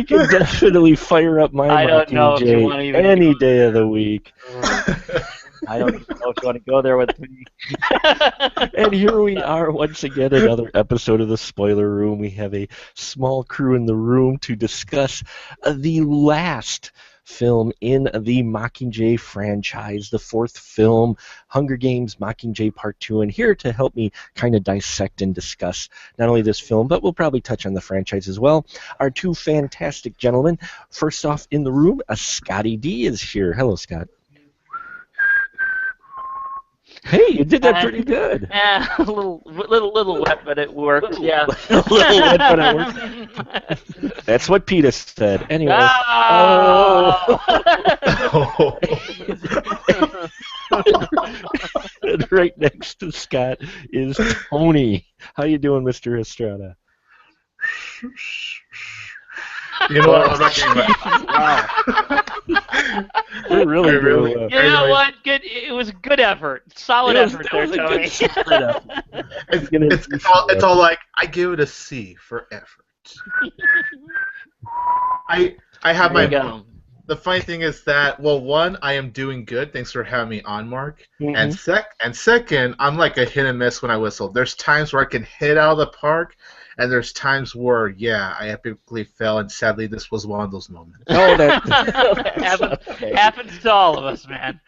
can definitely fire up my I don't know if you want to Mockingjay even any go day of there. the week. I don't even know if you want to go there with me. And here we are once again, another episode of the Spoiler Room. We have a small crew in the room to discuss the last film in the Mockingjay franchise, the fourth film, Hunger Games Mockingjay Part 2. And here to help me kind of dissect and discuss not only this film, but we'll probably touch on the franchise as well, are two fantastic gentlemen. First off in the room, Scotty D is here. Hello, Scott. Hey, you did that pretty good. Yeah, a little wet, but it worked. Yeah. A little wet, but it worked. That's what Peter said. Anyway. Oh! And right next to Scott is Tony. How you doing, Mr. Estrada? You know what? I'm not getting wow. We're really really- doing You know what? Good. It was a good effort. Solid effort there, Tony. It's all like, I give it a C for effort. I have There you my. go. The funny thing is that, well, one, I am doing good. Thanks for having me on, Mark. And second, I'm like a hit and miss when I whistle. There's times where I can hit out of the park, and there's times where, yeah, I epically fail, and sadly, this was one of those moments. Oh, that happens to all of us, man.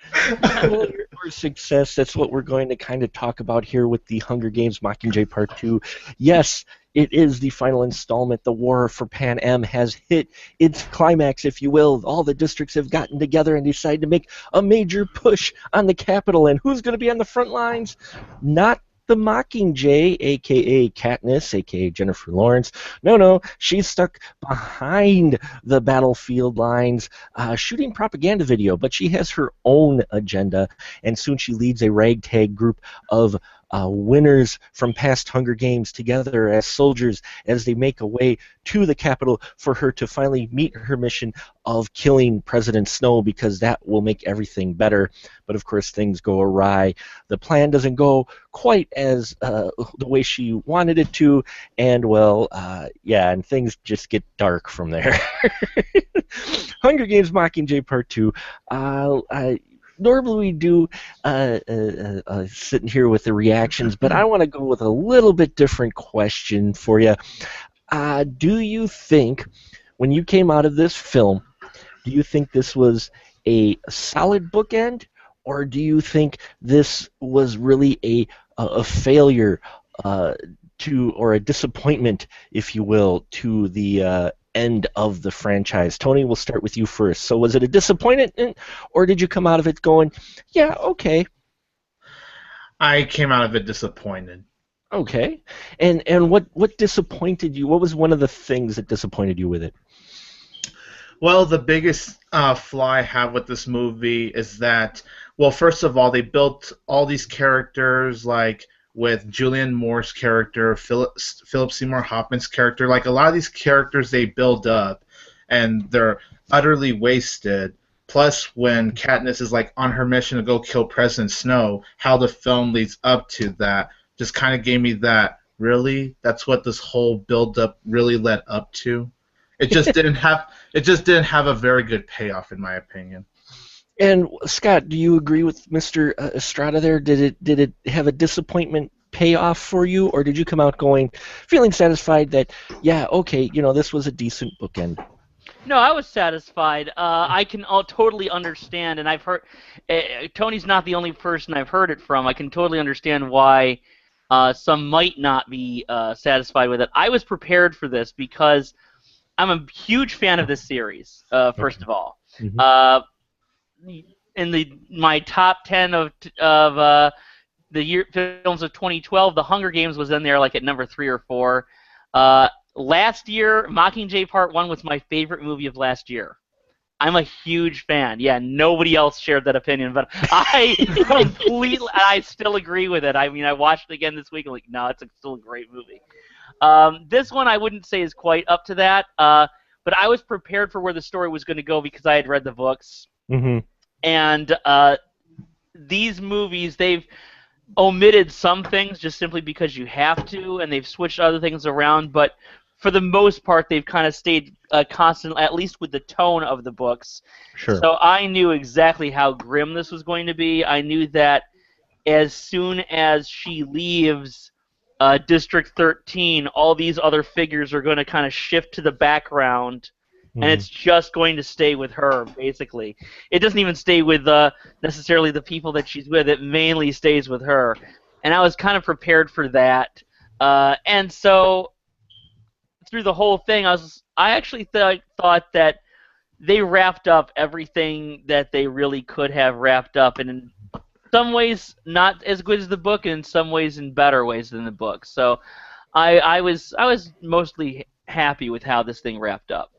Well, your success, that's what we're going to kind of talk about here with the Hunger Games Mockingjay Part 2. Yes, it is the final installment. The war for Pan Am has hit its climax, if you will. All the districts have gotten together and decided to make a major push on the capital. And who's going to be on the front lines? Not the Mockingjay, a.k.a. Katniss, a.k.a. Jennifer Lawrence. No, she's stuck behind the battlefield lines shooting propaganda video, but she has her own agenda, and soon she leads a ragtag group of winners from past Hunger Games together as soldiers as they make a way to the Capitol for her to finally meet her mission of killing President Snow, because that will make everything better. But of course things go awry. The plan doesn't go quite as the way she wanted it to, and and things just get dark from there. Hunger Games Mockingjay Part 2. Normally we do sitting here with the reactions, but I want to go with a little bit different question for you. Do you think, when you came out of this film, do you think this was a solid bookend, or do you think this was really a failure or a disappointment, if you will, to the end of the franchise? Tony, we'll start with you first. So was it a disappointment, or did you come out of it going, yeah, okay? I came out of it disappointed. Okay. And what disappointed you? What was one of the things that disappointed you with it? Well, the biggest flaw I have with this movie is that, well, first of all, they built all these characters, like with Julianne Moore's character, Philip Seymour Hoffman's character. Like, a lot of these characters they build up, and they're utterly wasted. Plus, when Katniss is like on her mission to go kill President Snow, how the film leads up to that just kind of gave me that, really? That's what this whole build-up really led up to? It just didn't have a very good payoff, in my opinion. And Scott, do you agree with Mr. Estrada there? Did it have a disappointment payoff for you, or did you come out feeling satisfied that, yeah, okay, this was a decent bookend? No, I was satisfied. I can totally understand, and I've heard Tony's not the only person I've heard it from. I can totally understand why some might not be satisfied with it. I was prepared for this because I'm a huge fan of this series. First of all, in my top 10 of the films of 2012, The Hunger Games was in there, like at number 3 or 4. Last year, Mockingjay Part 1 was my favorite movie of last year. I'm a huge fan. Yeah, nobody else shared that opinion, but I I still agree with it. I mean, I watched it again this week, and like, no, it's still a great movie. This one I wouldn't say is quite up to that, but I was prepared for where the story was going to go because I had read the books. Mm-hmm. And these movies, they've omitted some things just simply because you have to, and they've switched other things around. But for the most part, they've kind of stayed constant, at least with the tone of the books. Sure. So I knew exactly how grim this was going to be. I knew that as soon as she leaves District 13, all these other figures are going to kind of shift to the background, and Mhm. it's just going to stay with her, basically. It doesn't even stay with necessarily the people that she's with. It mainly stays with her. And I was kind of prepared for that. And so through the whole thing, I actually thought that they wrapped up everything that they really could have wrapped up, and in some ways not as good as the book, and in some ways in better ways than the book. So I was mostly happy with how this thing wrapped up.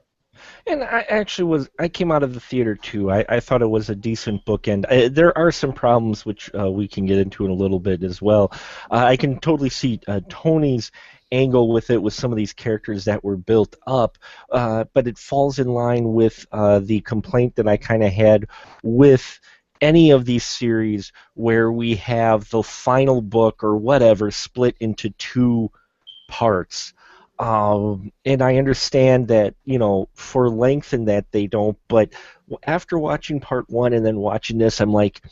And I actually was. I came out of the theater too. I thought it was a decent bookend. There are some problems which we can get into in a little bit as well. I can totally see Tony's angle with it, with some of these characters that were built up, but it falls in line with the complaint that I kind of had with any of these series where we have the final book or whatever split into two parts. And I understand that, for length and that they don't, but after watching part one and then watching this, I'm like,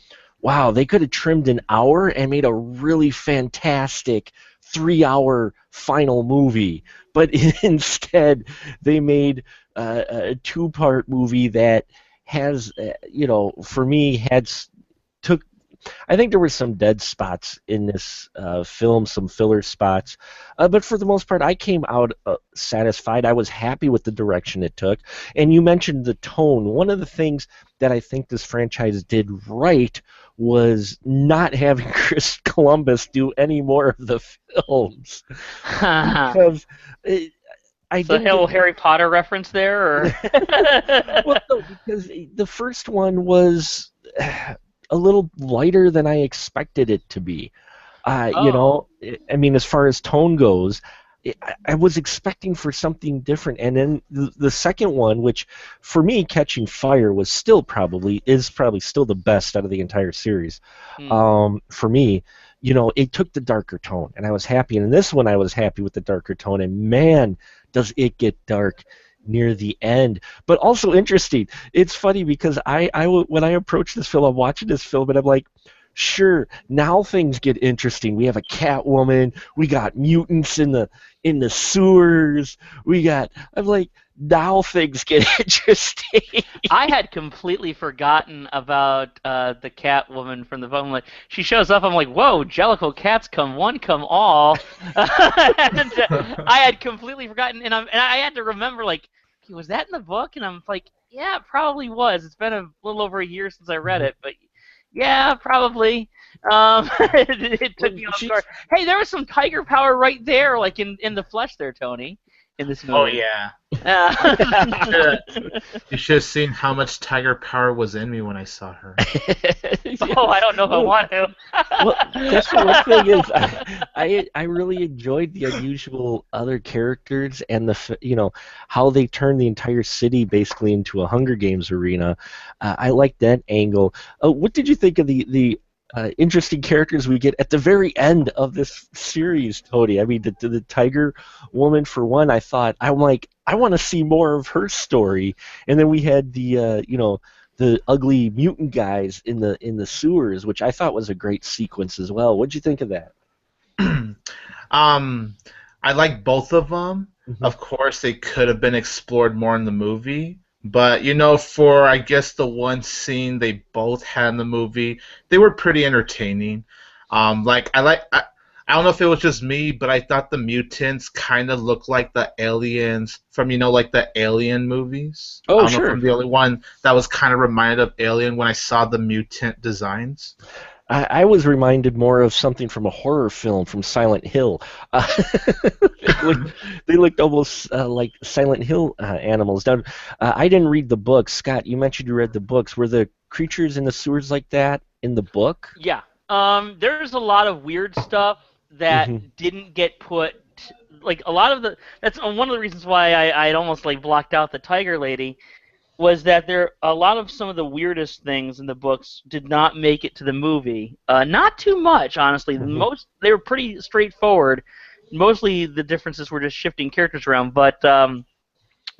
wow, they could have trimmed an hour and made a really fantastic 3-hour final movie. But instead, they made a two-part movie that has, for me, took. I think there were some dead spots in this film, some filler spots, but for the most part, I came out satisfied. I was happy with the direction it took. And you mentioned the tone. One of the things that I think this franchise did right was not having Chris Columbus do any more of the films, because I So a didn't little get. Harry Potter reference there, or Well, no, because the first one was a little lighter than I expected it to be. oh, I mean, as far as tone goes, I was expecting for something different. And then the second one, which for me, Catching Fire is probably still the best out of the entire series. hmm. For me, it took the darker tone, and I was happy. And in this one, I was happy with the darker tone. And man, does it get dark near the end. But also interesting. It's funny because when I approach this film, I'm watching this film, and I'm like, sure, now things get interesting. We have a Catwoman. We got mutants in the sewers. I'm like, now things get interesting. I had completely forgotten about the Catwoman from the book. I'm like, she shows up. I'm like, whoa, Jellicle cats come one, come all. And, I had completely forgotten, and I had to remember, like, "Okay, was that in the book?" And I'm like, yeah, it probably was. It's been a little over a year since I read it, but yeah, probably. It Well, took me off guard. Hey, there was some tiger power right there, like in the flesh there, Tony, in this Oh movie. yeah. Uh, You should have seen how much tiger power was in me when I saw her. oh, I don't know if I want to. Well, that's the one thing is I really enjoyed the unusual other characters and how they turned the entire city basically into a Hunger Games arena. I liked that angle. What did you think of the interesting characters we get at the very end of this series, Tony? I mean, the Tiger Woman for one. I'm like, I want to see more of her story. And then we had the ugly mutant guys in the sewers, which I thought was a great sequence as well. What'd you think of that? um, I like both of them. Hmm. Of course, they could have been explored more in the movie, but for I guess the one scene they both had in the movie, they were pretty entertaining. Like I don't know if it was just me, but I thought the mutants kind of looked like the aliens from like the Alien movies. I Oh, don't know if sure. I'm the only one that was kind of reminded of Alien when I saw the mutant designs. I was reminded more of something from a horror film from Silent Hill. They looked almost like Silent Hill animals. Now, I didn't read the book. Scott, you mentioned you read the books. Were the creatures in the sewers like that in the book? Yeah. There's a lot of weird stuff that Hmm. didn't get put. Like a lot of the. That's one of the reasons why I'd almost like blocked out the Tiger Lady, was that a lot of some of the weirdest things in the books did not make it to the movie. Not too much, honestly. Hmm. They were pretty straightforward, mostly the differences were just shifting characters around, but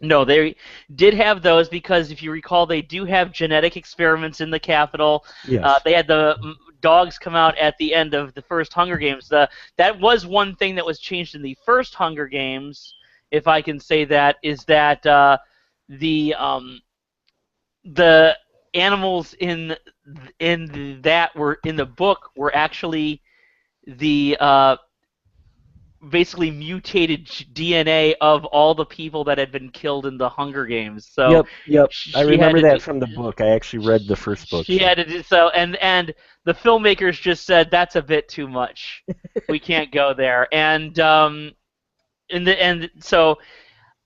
no, they did have those because if you recall, they do have genetic experiments in the Capitol. Yes. They had the dogs come out at the end of the first Hunger Games. That was one thing that was changed in the first Hunger Games, if I can say that, is that the the animals that were in the book were actually the basically mutated DNA of all the people that had been killed in the Hunger Games. So Yep, yep. I she had remember to do, that from the book. I actually read the first book. she So. had to do so, and the filmmakers just said that's a bit too much. We can't go there, and so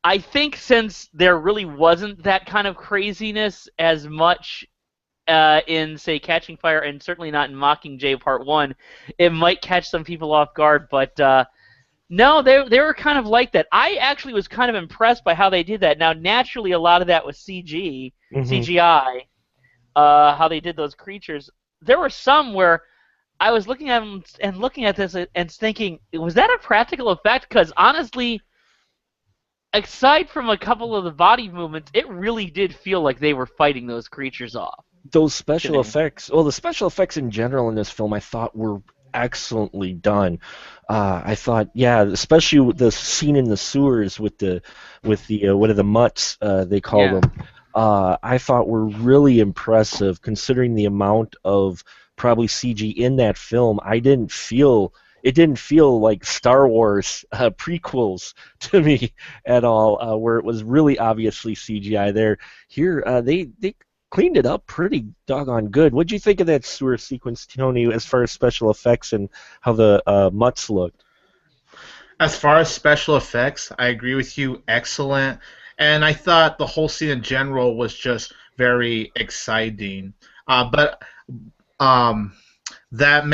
I think since there really wasn't that kind of craziness as much in, say, Catching Fire, and certainly not in Mockingjay Part 1, it might catch some people off guard, but no, they were kind of like that. I actually was kind of impressed by how they did that. Now, naturally, a lot of that was Hmm. CGI, how they did those creatures. There were some where I was looking at them and looking at this and thinking, was that a practical effect? Because honestly, aside from a couple of the body movements, it really did feel like they were fighting those creatures off Those to special me. effects, well, the special effects in general in this film, I thought were excellently done. I thought, yeah, especially with the scene in the sewers with the what are the mutts they call Yeah. them. I thought were really impressive considering the amount of probably CG in that film. It didn't feel like Star Wars prequels to me at all, where it was really obviously CGI there. Here, they cleaned it up pretty doggone good. What'd you think of that sewer sequence, Tony, as far as special effects and how the mutts looked? As far as special effects, I agree with you. Excellent. And I thought the whole scene in general was just very exciting. But um, that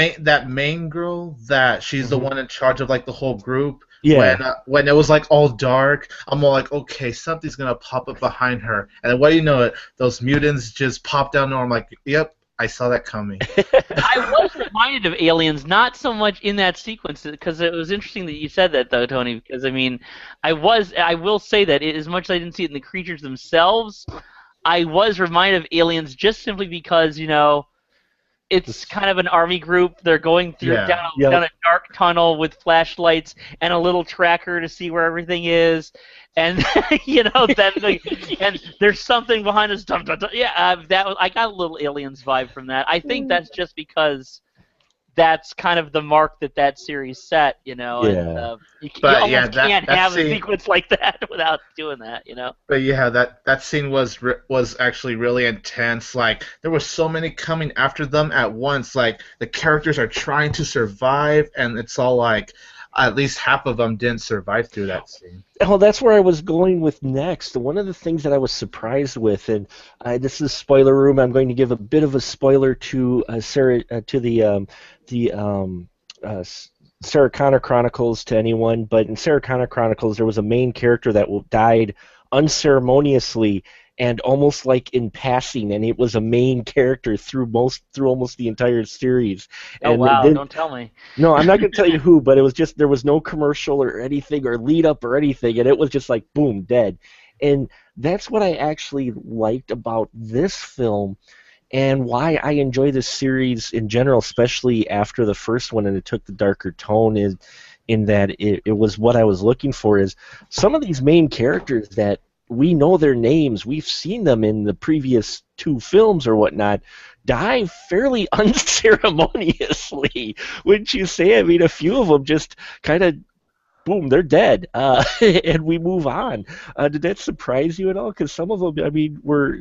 main girl, that she's the Hmm. one in charge of like the whole group. Yeah. When it was like all dark, I'm all like, okay, something's gonna pop up behind her. And then what do you know? It those mutants just pop down. And I'm like, yep, I saw that coming. I was reminded of Aliens, not so much in that sequence, because it was interesting that you said that, though, Tony. Because I mean, I will say that as much as I didn't see it in the creatures themselves, I was reminded of Aliens just simply because it's This- kind of an army group. They're going through Yeah. down Yep. a dark tunnel with flashlights and a little tracker to see where everything is, and and there's something behind us. Dun, dun, dun. Yeah, I got a little Aliens vibe from that. I think that's just because that's kind of the mark that series set, and Yeah. you But yeah, almost that can't that have a scene. sequence like that without doing that. But yeah, that scene was actually really intense. Like there were so many coming after them at once. Like the characters are trying to survive, and it's all like at least half of them didn't survive through that scene. Well, that's where I was going with next. One of the things that I was surprised with, and this is spoiler room. I'm going to give a bit of a spoiler to Sarah, to the Sarah Connor Chronicles to anyone. But in Sarah Connor Chronicles, there was a main character that died unceremoniously and almost like in passing, and it was a main character through almost the entire series. Oh And wow! then Don't tell me. no, I'm not going to tell you who, but it was just there was no commercial or anything or lead up or anything, and it was just like boom, dead. And that's what I actually liked about this film and why I enjoy this series in general, especially after the first one and it took the darker tone is in that it was what I was looking for is some of these main characters that we know their names, we've seen them in the previous two films or whatnot, die fairly unceremoniously. Wouldn't you say? I mean, a few of them just kind of boom, they're dead, and we move on. Did that surprise you at all? Because some of them, I mean, were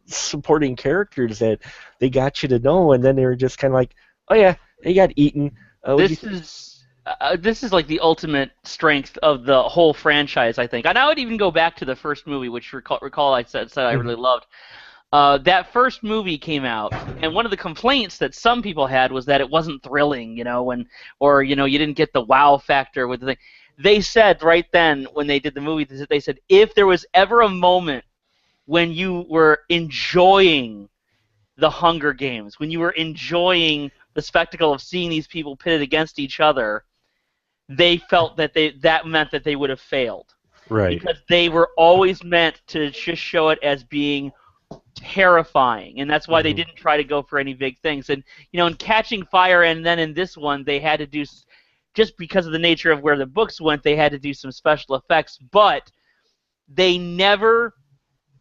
supporting characters that they got you to know, and then they were just kind of like, oh yeah, they got eaten. What do you This think? is like the ultimate strength of the whole franchise, I think. And I would even go back to the first movie, which recall I said I really Mhm. loved. That first movie came out, and one of the complaints that some people had was that it wasn't thrilling, or you didn't get the wow factor with the thing. They said right then when they did the movie, they said if there was ever a moment when you were enjoying the Hunger Games, when you were enjoying the spectacle of seeing these people pitted against each other, they felt that that meant that they would have failed. Right. Because they were always meant to just show it as being terrifying, and that's why they didn't try to go for any big things. And in Catching Fire, and then in this one, they had to do, just because of the nature of where the books went, they had to do some special effects, but they never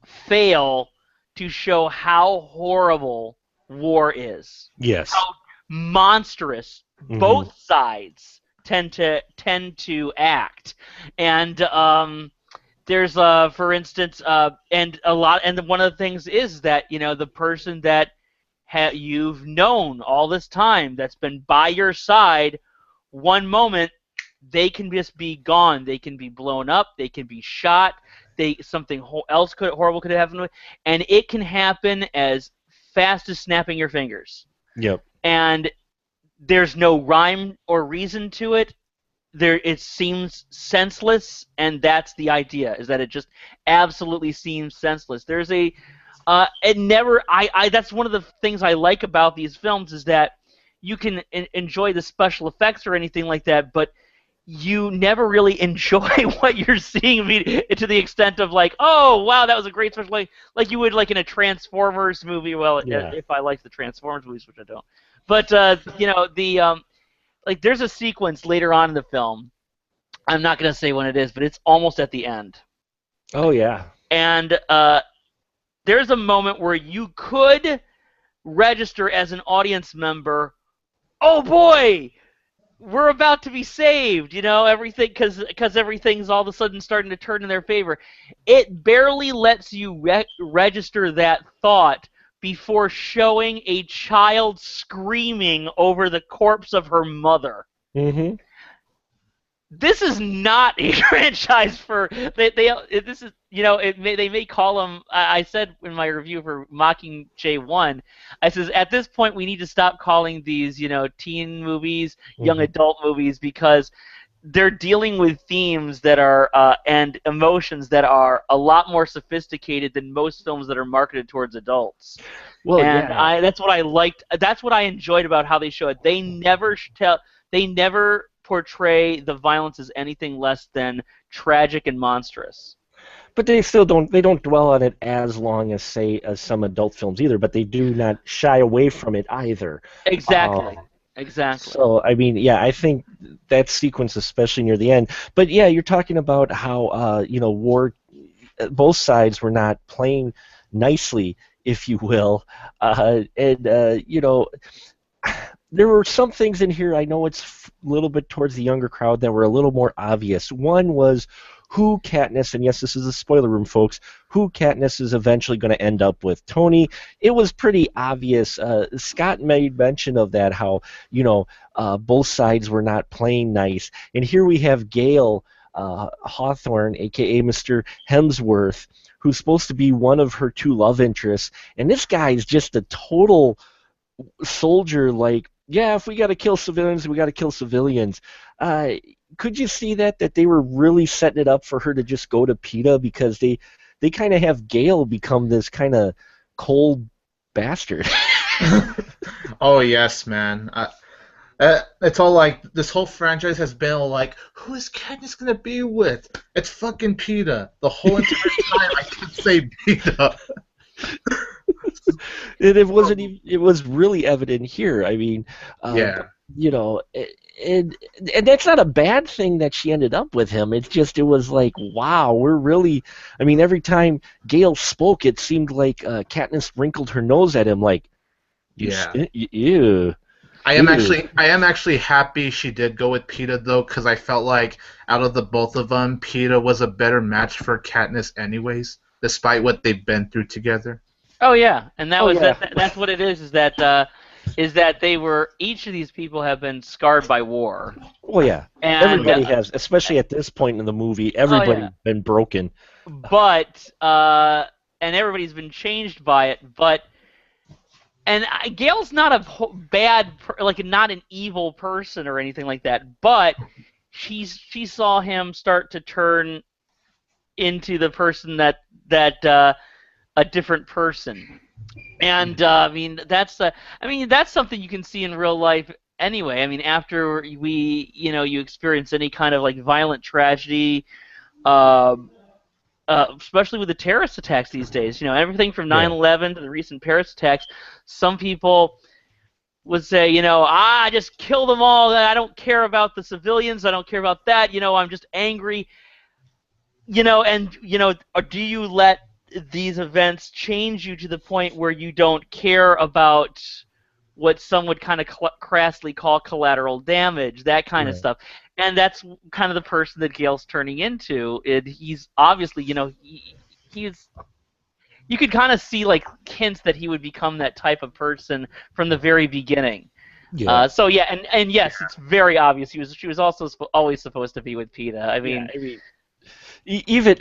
fail to show how horrible war is. Yes. How monstrous both sides tend to act. And there's for instance, and one of the things is that the person that you've known all this time, that's been by your side, one moment they can just be gone. They can be blown up. They can be shot. Something else horrible could happen, and it can happen as fast as snapping your fingers. Yep. And there's no rhyme or reason to it. It seems senseless, and that's the idea, is that it just absolutely seems senseless. There's that's one of the things I like about these films, is that you can enjoy the special effects or anything like that, but you never really enjoy what you're seeing, to the extent of like, oh wow, that was a great special, like you would like in a Transformers movie. Well, yeah. If I like the Transformers movies, which I don't, but like there's a sequence later on in the film. I'm not gonna say when it is, but it's almost at the end. Oh yeah. And there's a moment where you could register as an audience member. Oh boy, we're about to be saved, everything, because everything's all of a sudden starting to turn in their favor. It barely lets you register that thought before showing a child screaming over the corpse of her mother. Mm-hmm. This is not a franchise for this is they may call them. I said in my review for Mockingjay 1, I says at this point we need to stop calling these teen movies young adult movies, because they're dealing with themes that are and emotions that are a lot more sophisticated than most films that are marketed towards adults. Well, and yeah. That's what I liked. That's what I enjoyed about how they show it. They never portray the violence as anything less than tragic and monstrous. But they still don't dwell on it as long as, say, as some adult films either, but they do not shy away from it either. Exactly. Exactly. So, I mean, yeah, I think that sequence, especially near the end. But yeah, you're talking about how war, both sides were not playing nicely, if you will, there were some things in here, I know it's a little bit towards the younger crowd, that were a little more obvious. One was who Katniss, and yes, this is a spoiler room, folks, who Katniss is eventually going to end up with. Tony, it was pretty obvious. Scott made mention of that, how, both sides were not playing nice. And here we have Gale Hawthorne, a.k.a. Mr. Hemsworth, who's supposed to be one of her two love interests. And this guy's just a total soldier, like, yeah, if we got to kill civilians, we got to kill civilians. Could you see that they were really setting it up for her to just go to PETA, because they kind of have Gale become this kind of cold bastard? Oh yes, man. It's all like, this whole franchise has been all like, who is Katniss gonna be with? It's fucking PETA. The whole entire time I kept saying PETA. It wasn't even, it was really evident here. I mean, yeah. And that's not a bad thing that she ended up with him. It's just, it was like, wow, we're really, I mean, every time Gale spoke, it seemed like Katniss wrinkled her nose at him, like, ew. I am actually happy she did go with PETA, though, because I felt like out of the both of them, PETA was a better match for Katniss anyways, despite what they've been through together. Oh yeah, and that's what it is that they were, each of these people have been scarred by war. Well, yeah, and everybody has, especially at this point in the movie, everybody's been broken. But and everybody's been changed by it. But Gale's not a bad, like, not an evil person or anything like that. But she saw him start to turn into the person that a different person. And I mean that's something you can see in real life anyway. I mean, after you experience any kind of like violent tragedy, um, especially with the terrorist attacks these days, everything from Yeah. 9/11 to the recent Paris attacks, some people would say, I just kill them all. I don't care about the civilians. I don't care about that. I'm just angry. Or do you let these events change you to the point where you don't care about what some would kind of crassly call collateral damage, that kind of Right. stuff? And that's kind of the person that Gail's turning into. He's obviously, he's you could kind of see like hints that he would become that type of person from the very beginning. Yeah. So yeah, and yes, it's very obvious she was also always supposed to be with PETA. I Yeah. mean, I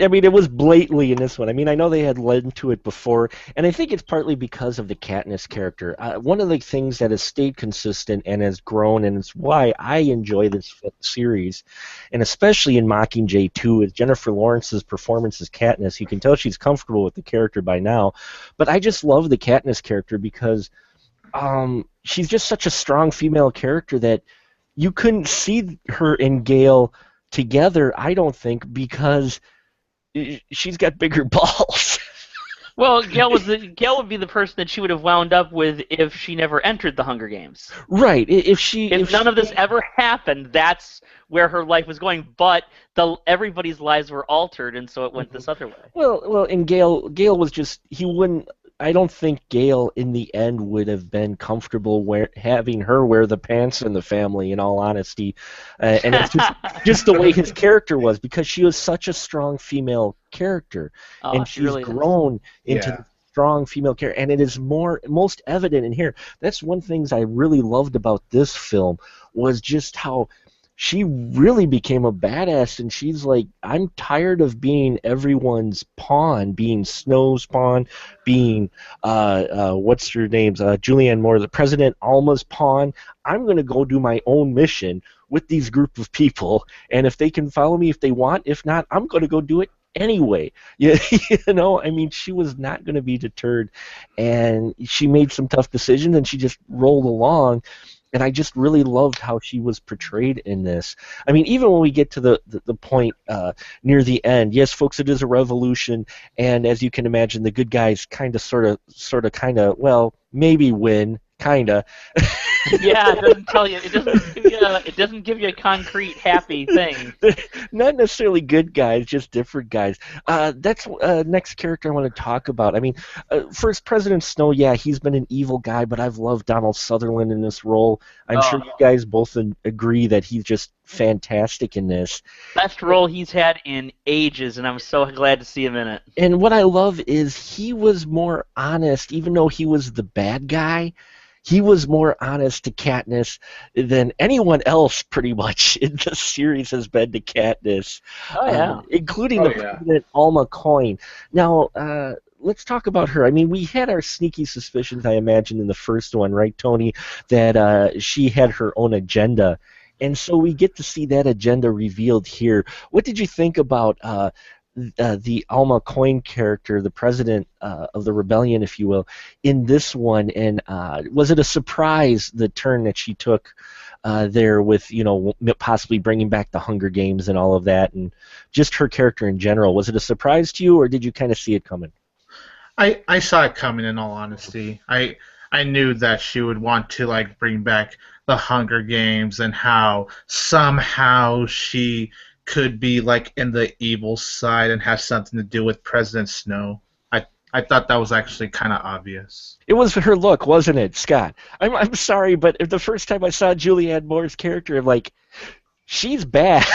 mean, it was blatantly in this one. I mean, I know they had led to it before, and I think it's partly because of the Katniss character. One of the things that has stayed consistent and has grown, and it's why I enjoy this series, and especially in Mockingjay 2, is Jennifer Lawrence's performance as Katniss. You can tell she's comfortable with the character by now, but I just love the Katniss character because she's just such a strong female character that you couldn't see her and Gale together, I don't think, because she's got bigger balls. well, Gail would be the person that she would have wound up with if she never entered the Hunger Games. Right. If none of this ever happened, that's where her life was going. But everybody's lives were altered, and so it went this other way. Well, and Gale was just he wouldn't. I don't think Gale in the end would have been comfortable having her wear the pants in the family. In all honesty, and it's just the way his character was because she was such a strong female character, Oh, and she she's really is. grown into Yeah. the strong female character, and it is most evident in here. That's one things I really loved about this film was just how she really became a badass, and she's like, I'm tired of being everyone's pawn, being Snow's pawn, being what's her name's Julianne Moore, the President Alma's pawn. I'm going to go do my own mission with these group of people, and if they can follow me if they want, if not, I'm going to go do it anyway. Yeah, I mean, she was not going to be deterred, and she made some tough decisions, and she just rolled along. And I just really loved how she was portrayed in this. I mean, even when we get to the point near the end, yes, folks, it is a revolution, and as you can imagine, the good guys kind of, well, maybe win, kind of. Yeah, it doesn't tell you. It doesn't give you a concrete happy thing. Not necessarily good guys, just different guys. That's next character I want to talk about. I mean, first, President Snow, yeah, he's been an evil guy, but I've loved Donald Sutherland in this role. I'm sure you guys both agree that he's just fantastic in this. Best role he's had in ages, and I'm so glad to see him in it. And what I love is he was more honest, even though he was the bad guy. He was more honest to Katniss than anyone else, pretty much, in the series has been to Katniss, Oh yeah. including the President Alma Coin. Now, let's talk about her. I mean, we had our sneaky suspicions, I imagine, in the first one, right, Tony, that she had her own agenda. And so we get to see that agenda revealed here. What did you think about the Alma Coin character, the president of the rebellion, if you will, in this one? And was it a surprise, the turn that she took there with, possibly bringing back the Hunger Games and all of that, and just her character in general? Was it a surprise to you, or did you kind of see it coming? I saw it coming, in all honesty. I knew that she would want to like bring back the Hunger Games and how somehow she could be like in the evil side and have something to do with President Snow. I thought that was actually kind of obvious. It was her look, wasn't it, Scott? I'm sorry, but the first time I saw Julianne Moore's character, I'm like, she's bad.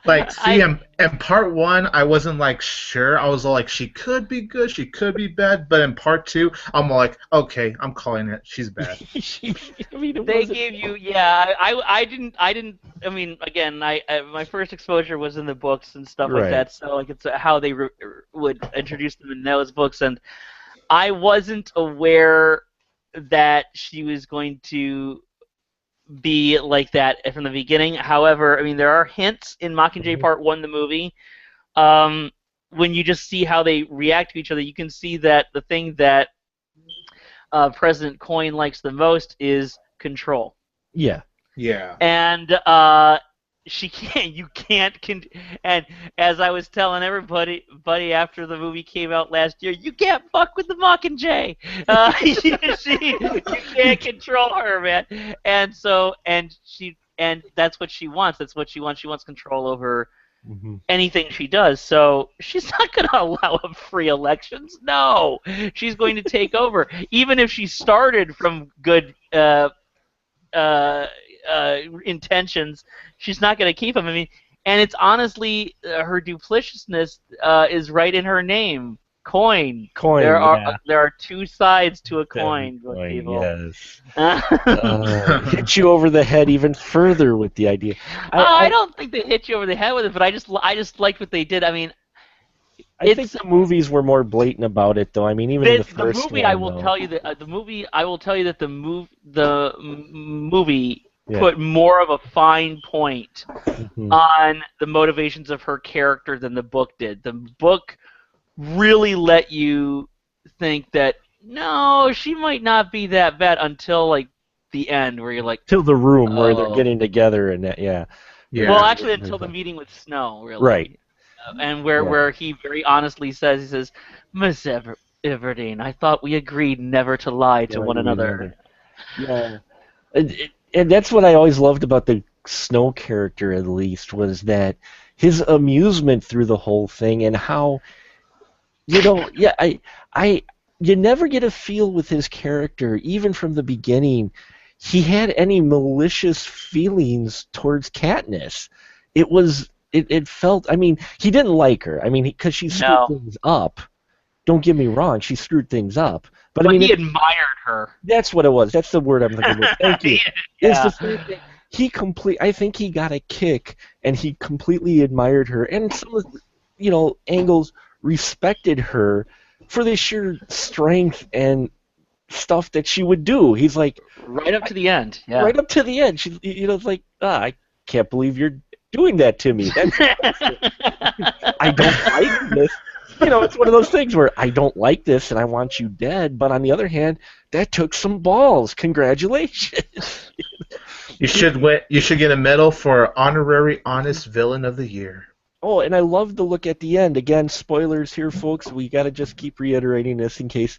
Like, see, in part one, I wasn't like sure. I was all like, she could be good, she could be bad. But in part two, I'm like, okay, I'm calling it. She's bad. They gave you, yeah. I didn't. I mean, again, my first exposure was in the books and stuff like that. So like, it's how they would introduce them in those books, and I wasn't aware that she was going to be like that from the beginning. However, I mean, there are hints in Mockingjay Part 1, the movie. When you just see how they react to each other, you can see that the thing that President Coin likes the most is control. Yeah. Yeah. And she can't. You can't. And as I was telling everybody, buddy, after the movie came out last year, you can't fuck with the Mockingjay. You can't control her, man. And so, and that's what she wants. That's what she wants. She wants control over Mm-hmm. anything she does. So she's not going to allow free elections. No, she's going to take over, even if she started from good. Intentions, she's not going to keep them. I mean, and it's honestly her duplicitousness is right in her name. Coin. Coin. Yeah. There are two sides to a Coin. coin, people. Yes. Hit you over the head even further with the idea. I don't think they hit you over the head with it, but I just liked what they did. I mean, I think the movies were more blatant about it, though. I mean, even in the first movie, one, I will tell you that the movie Yeah. put more of a fine point Mhm. on the motivations of her character than the book did. The book really let you think that no, she might not be that bad until like the end, where you're like, Till the room where they're oh. getting together and that, yeah. Yeah. Well, actually, until the meeting with Snow, really. Right. And where he very honestly says, Miss Everdeen, I thought we agreed never to lie to one another. Yeah. And that's what I always loved about the Snow character, at least, was that his amusement through the whole thing and how, you never get a feel with his character, even from the beginning, he had any malicious feelings towards Katniss. It felt, I mean, he didn't like her. I mean, because she screwed things up. Don't get me wrong, she screwed things up. But I mean, he admired her. That's what it was. That's the word I'm looking for. Thank you. Yeah. Is the fact that I think he got a kick, and he completely admired her, and some of angles respected her for the sheer strength and stuff that she would do. He's like right up to the end. Yeah. Right up to the end. She, it's like, I can't believe you're doing that to me. I don't like this. It's one of those things where I don't like this and I want you dead, but on the other hand, that took some balls. Congratulations. You should get a medal for honorary honest villain of the year. Oh, and I love the look at the end. Again, spoilers here, folks. We got to just keep reiterating this in case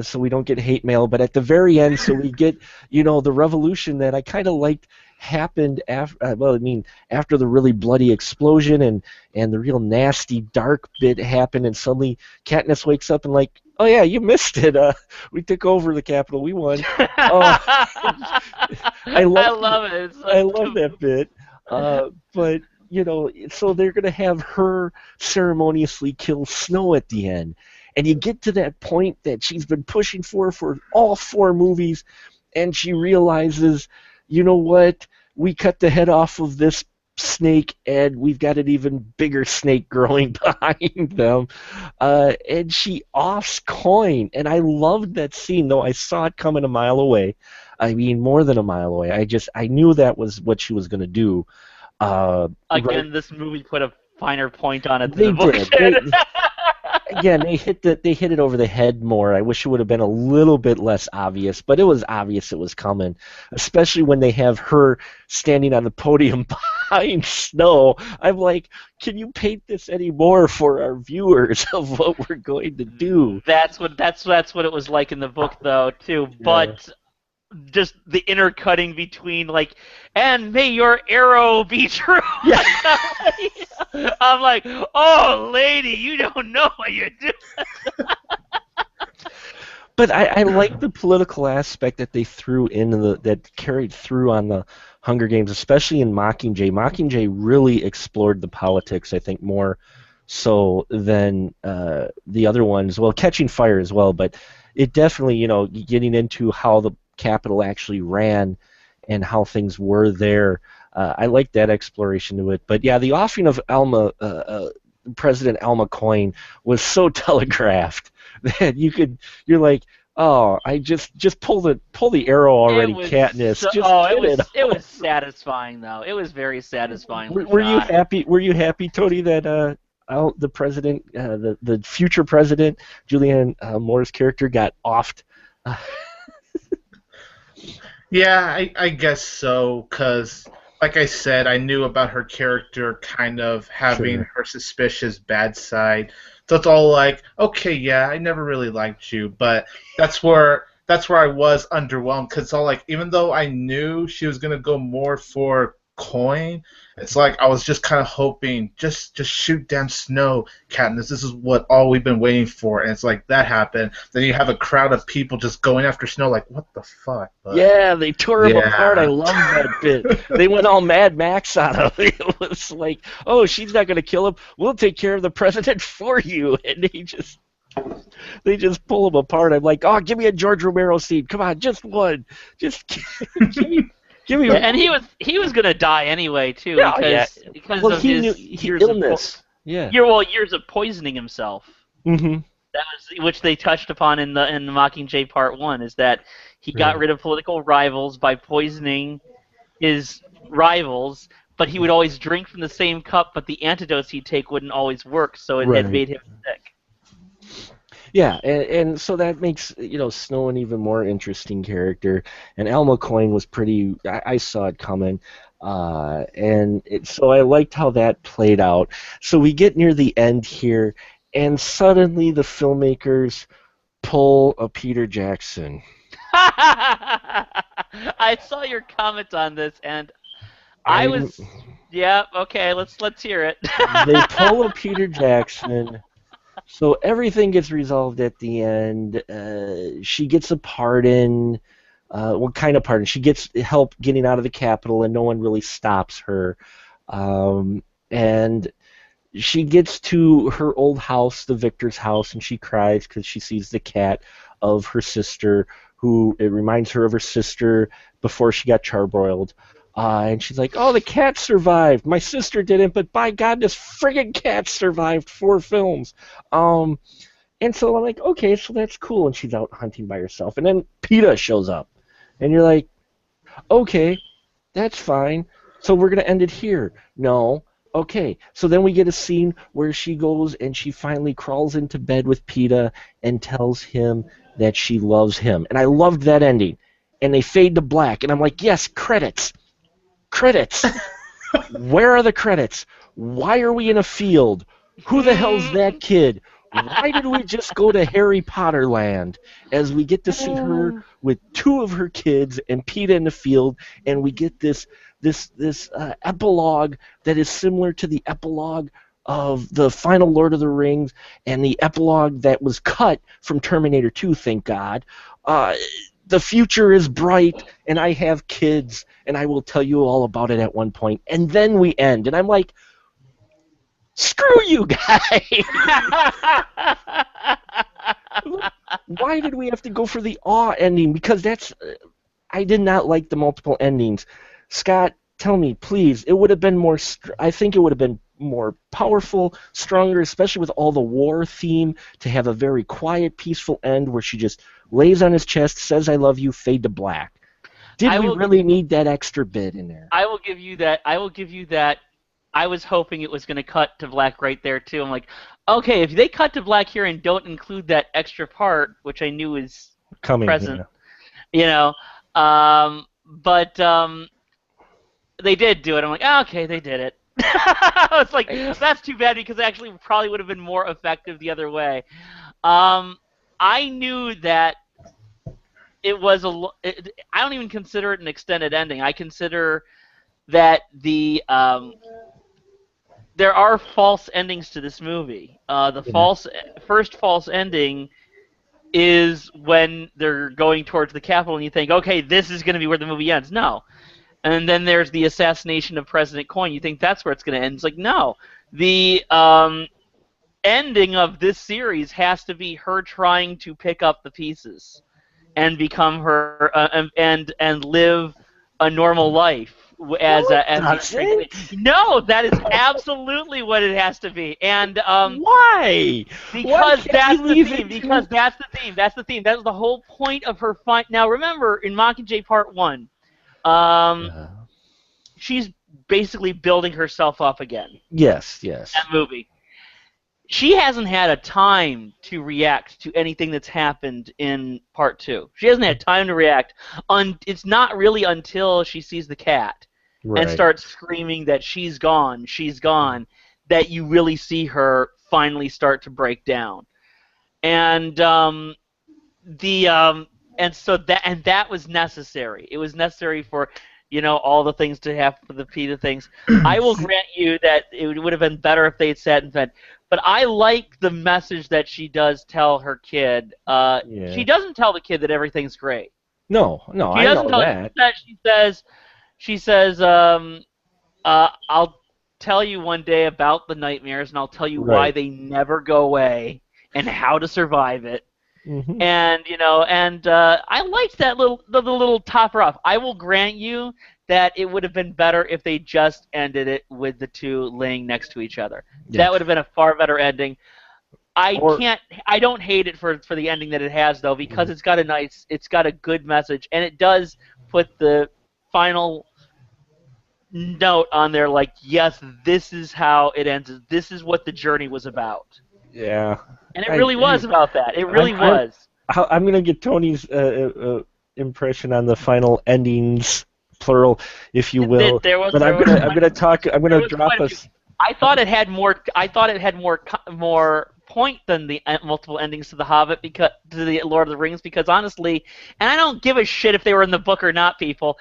so we don't get hate mail. But at the very end, so we get, the revolution that I kind of liked happened after, after the really bloody explosion and the real nasty dark bit happened, and suddenly Katniss wakes up and like, oh yeah, you missed it. We took over the Capitol. We won. I love it. I love that bit. But so they're going to have her ceremoniously kill Snow at the end. And you get to that point that she's been pushing for all 4 movies, and she realizes, you know what? We cut the head off of this snake, and we've got an even bigger snake growing behind them. And she offs Coin, and I loved that scene, though I saw it coming a mile away. I mean, more than a mile away. I knew that was what she was going to do. Again, this movie put a finer point on it than the book did. Again, they hit it over the head more. I wish it would have been a little bit less obvious, but it was obvious it was coming, especially when they have her standing on the podium behind Snow. I'm like, can you paint this any more for our viewers of what we're going to do? That's what it was like in the book, though, too. Yeah. But just the intercutting between, like, and may your arrow be true. Yeah. I'm like, oh, lady, you don't know what you're doing. But I like the political aspect that they threw in, that carried through on the Hunger Games, especially in Mockingjay. Mockingjay really explored the politics, I think, more so than the other ones. Well, Catching Fire as well, but it definitely, getting into how the Capitol actually ran and how things were there. I like that exploration to it. But yeah, the offing of President Alma Coin was so telegraphed that you're like, oh, I just pull the arrow already, Katniss. It was satisfying though. It was very satisfying. Were you happy? Were you happy, Tony, that the president, the future president, Julianne Moore's character, got offed? Yeah, I guess so, because, like I said, I knew about her character kind of having Sure. her suspicious bad side. So it's all like, okay, yeah, I never really liked you, but that's where I was underwhelmed, because all like, even though I knew she was gonna go more for coin, it's like I was just kind of hoping, just shoot down Snow, Katniss. This is what all we've been waiting for, and it's like that happened. Then you have a crowd of people just going after Snow, like, what the fuck? But Yeah, they tore him apart. I yeah. love that bit. They went all Mad Max on him. It was like, oh, she's not going to kill him. We'll take care of the president for you. And they just pull him apart. I'm like, oh, give me a George Romero scene. Come on, just one. Just give me Yeah, a. and he was gonna die anyway too Yeah, yeah. because Well, of he knew his years of illness. Yeah. years of poisoning himself. Mm-hmm. That was which they touched upon in the Mockingjay Part 1, is that he got Right. rid of political rivals by poisoning his rivals, but he would always drink from the same cup, but the antidotes he'd take wouldn't always work, so it Right. made him sick. Yeah, and so that makes Snow an even more interesting character. And Alma Coin was pretty. I saw it coming, so I liked how that played out. So we get near the end here, and suddenly the filmmakers pull a Peter Jackson. I saw your comment on this, and I I'm was, yeah, okay, let's hear it. They pull a Peter Jackson. So everything gets resolved at the end. She gets a pardon. What kind of pardon? She gets help getting out of the Capitol, and no one really stops her. And she gets to her old house, the Victor's house, and she cries because she sees the cat of her sister, who it reminds her of her sister before she got charbroiled. And she's like, "Oh, the cat survived. My sister didn't, but by God, this friggin' cat survived 4 films." Um, and so I'm like, okay, so that's cool. And she's out hunting by herself, and then PETA shows up, and you're like, okay, that's fine. So we're gonna end it here. No. Okay. So then we get a scene where she goes and she finally crawls into bed with PETA and tells him that she loves him. And I loved that ending. And they fade to black, and I'm like, yes, credits. Credits. Where are the credits? Why are we in a field? Who the hell's that kid? Why did we just go to Harry Potter land as we get to see her with 2 of her kids and PETA in the field, and we get this epilogue that is similar to the epilogue of the final Lord of the Rings and the epilogue that was cut from Terminator 2, thank God. The future is bright, and I have kids, and I will tell you all about it at one point. And then we end, and I'm like, screw you guys! Why did we have to go for the awe ending? Because I did not like the multiple endings. Scott, tell me, please. It would have been more. I think it would have been more powerful, stronger, especially with all the war theme, to have a very quiet, peaceful end where she just lays on his chest, says "I love you," fade to black. Did I we will really need that extra bit in there? I will give you that. I will give you that. I was hoping it was going to cut to black right there too. I'm like, okay, if they cut to black here and don't include that extra part, which I knew is Coming, present, you know, but they did do it. I'm like, oh, okay, they did it. I was like, that's too bad, because it actually probably would have been more effective the other way. I knew that it was I don't even consider it an extended ending. I consider that there are false endings to this movie. The first false ending is when they're going towards the Capitol, and you think, okay, this is going to be where the movie ends. No. And then there's the assassination of President Coin. You think that's where it's going to end. It's like, no. The ending of this series has to be her trying to pick up the pieces and become her and live a normal life No, it as doesn't. no, that is absolutely what it has to be. And Why? Why because can't that's we the leave theme. it Because that's the theme. That's the theme. That was the whole point of her fight. Now remember, in Mockingjay Part 1, she's basically building herself up again. Yes, yes. That movie. she hasn't had a time to react to anything that's happened in part 2. She hasn't had time to react. It's not really until she sees the cat and Right. starts screaming that she's gone, that you really see her finally start to break down. And that was necessary. It was necessary for all the things to happen for the PETA things. I will grant you that it would have been better if they had sat and fed. But I like the message that she does tell her kid. Yeah. She doesn't tell the kid that everything's great. No, She I doesn't know tell. that. She says, I'll tell you one day about the nightmares, and I'll tell you why Right. they never go away and how to survive it. Mhm. And I liked that the little topper off. I will grant you that it would have been better if they just ended it with the two laying next to each other. Yeah. That would have been a far better ending. I Or- don't hate it for the ending that it has though, because it's got a good message, and it does put the final note on there like, yes, this is how it ends. This is what the journey was about. Yeah. And it really was about that. It really was. I'm going to get Tony's impression on the final endings, plural, if you will. But I'm going to talk. I'm going to drop us. I thought it had more point than the multiple endings to the Hobbit, because to the Lord of the Rings, because honestly, and I don't give a shit if they were in the book or not, people.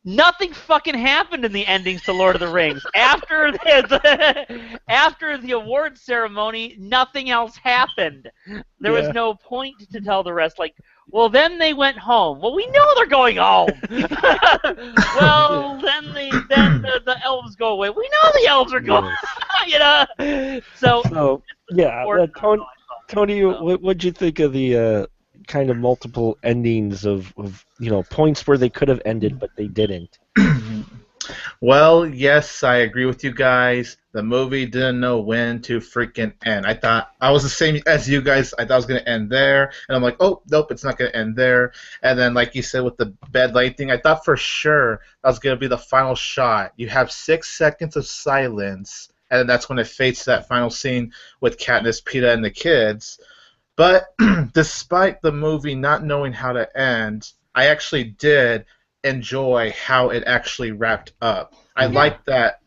Nothing fucking happened in the endings to Lord of the Rings. After the award ceremony, nothing else happened. There was no point to tell the rest. Like, well, then they went home. Well, we know they're going home. Well, then the elves go away. We know the elves are going. So yeah. Tony, what'd you think of the kind of multiple endings of points where they could have ended but they didn't? Well, yes, I agree with you guys. The movie didn't know when to freaking end. I thought I was the same as you guys. I thought it was going to end there, and I'm like, oh, nope, it's not going to end there. And then, like you said, with the bed light thing, I thought for sure that was going to be the final shot. You have 6 seconds of silence, and then that's when it fades to that final scene with Katniss, PETA, and the kids. But despite the movie not knowing how to end, I actually did enjoy how it actually wrapped up. I like that.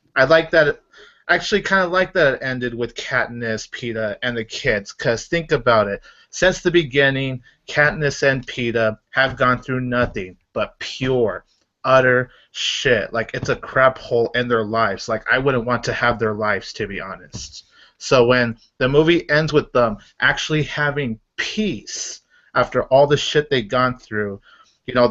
Actually, kind of like that it ended with Katniss, PETA, and the kids. Because think about it. Since the beginning, Katniss and PETA have gone through nothing but pure, utter shit. Like, it's a crap hole in their lives. Like, I wouldn't want to have their lives, to be honest. So when the movie ends with them actually having peace after all the shit they've gone through,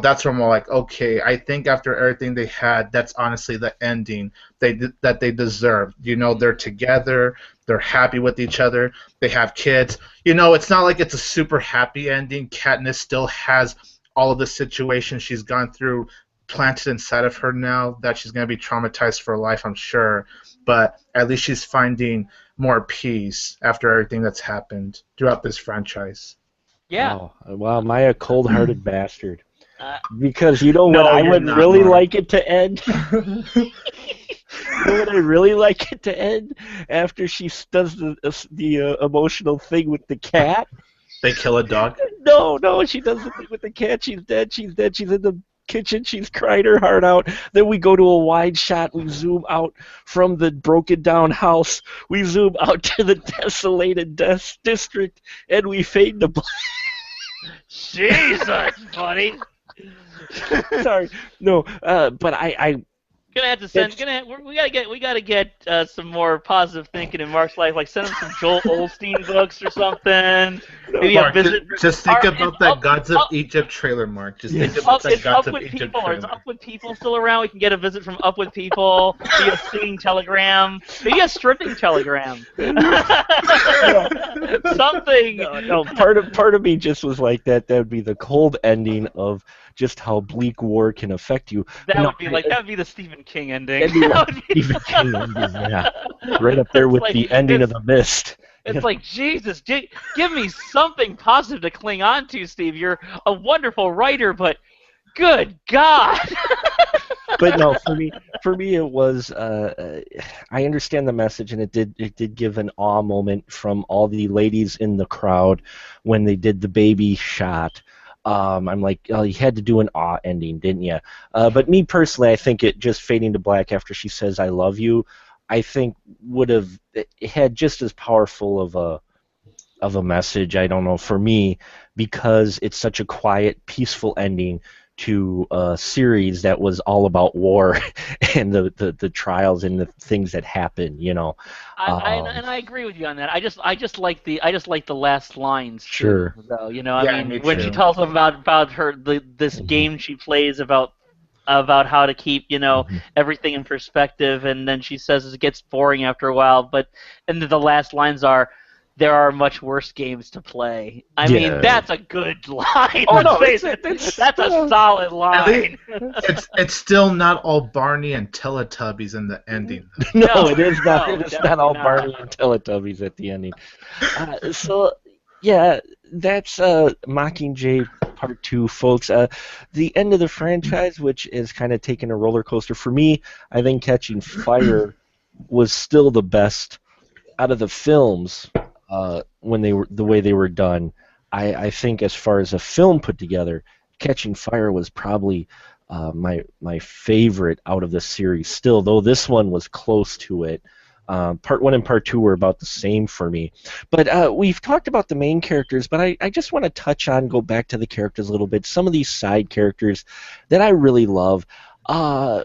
that's when we're like, okay, I think after everything they had, that's honestly the ending that they deserve. They're together, they're happy with each other, they have kids. It's not like it's a super happy ending. Katniss still has all of the situations she's gone through planted inside of her now that she's going to be traumatized for life, I'm sure. But at least she's finding more peace after everything that's happened throughout this franchise. Yeah. Wow, Maya, cold-hearted bastard. Because I would not, really Mark. like it to end. Would I really like it to end after she does the emotional thing with the cat? They kill a dog? No, she does the thing with the cat. She's dead. She's in the kitchen. She's crying her heart out. Then we go to a wide shot. We zoom out from the broken down house. We zoom out to the desolated district, and we fade to black. Jesus, buddy. Sorry, no, but I Gonna have to send. We gotta get some more positive thinking in Mark's life. Like send him some Joel Osteen books or something. Maybe Mark, a visit. just think about that Gods of Egypt trailer, Mark. Just think about that It's Gods Up of with Egypt People, or is trailer. Up with People still around? We can get a visit from Up with People. Maybe a singing telegram. Maybe a stripping telegram. Something. no. Part of me just was like that. That would be the cold ending of just how bleak war can affect you. That would be the Stephen King ending. That'd be like Stephen King ending, yeah. Right up there with the ending of The Mist. It's like, Jesus, give me something positive to cling on to, Steve. You're a wonderful writer, but good God. But no, for me it was. I understand the message, and it did give an awe moment from all the ladies in the crowd when they did the baby shot. I'm like, oh, you had to do an awe ending, didn't you? But me personally, I think it just fading to black after she says "I love you," I think would have it had just as powerful of a message. I don't know, for me, because it's such a quiet, peaceful ending to a series that was all about war and the trials and the things that happen. And I agree with you on that. I just like the last lines too, Sure. though. I Yeah, mean, me when she too. tells them about this Hmm. game she plays about how to keep Hmm. everything in perspective, and then she says it gets boring after a while. But and the last lines are, "There are much worse games to play." I mean, Yeah. that's a good line. Oh Let's no, face it, that's a solid At least line. it's still not all Barney and Teletubbies in the ending. no, No, it is not. no, It is not definitely all not. Barney and Teletubbies at the ending. So yeah, that's Mockingjay Part Two, folks. The end of the franchise, which is kind of taking a roller coaster for me. I think Catching Fire was still the best out of the films when they were the way they were done. I think as far as a film put together, Catching Fire was probably my favorite out of the series. Still, though this one was close to it. Part one and part two were about the same for me. But we've talked about the main characters, but I just want to go back to the characters a little bit. Some of these side characters that I really love. Uh,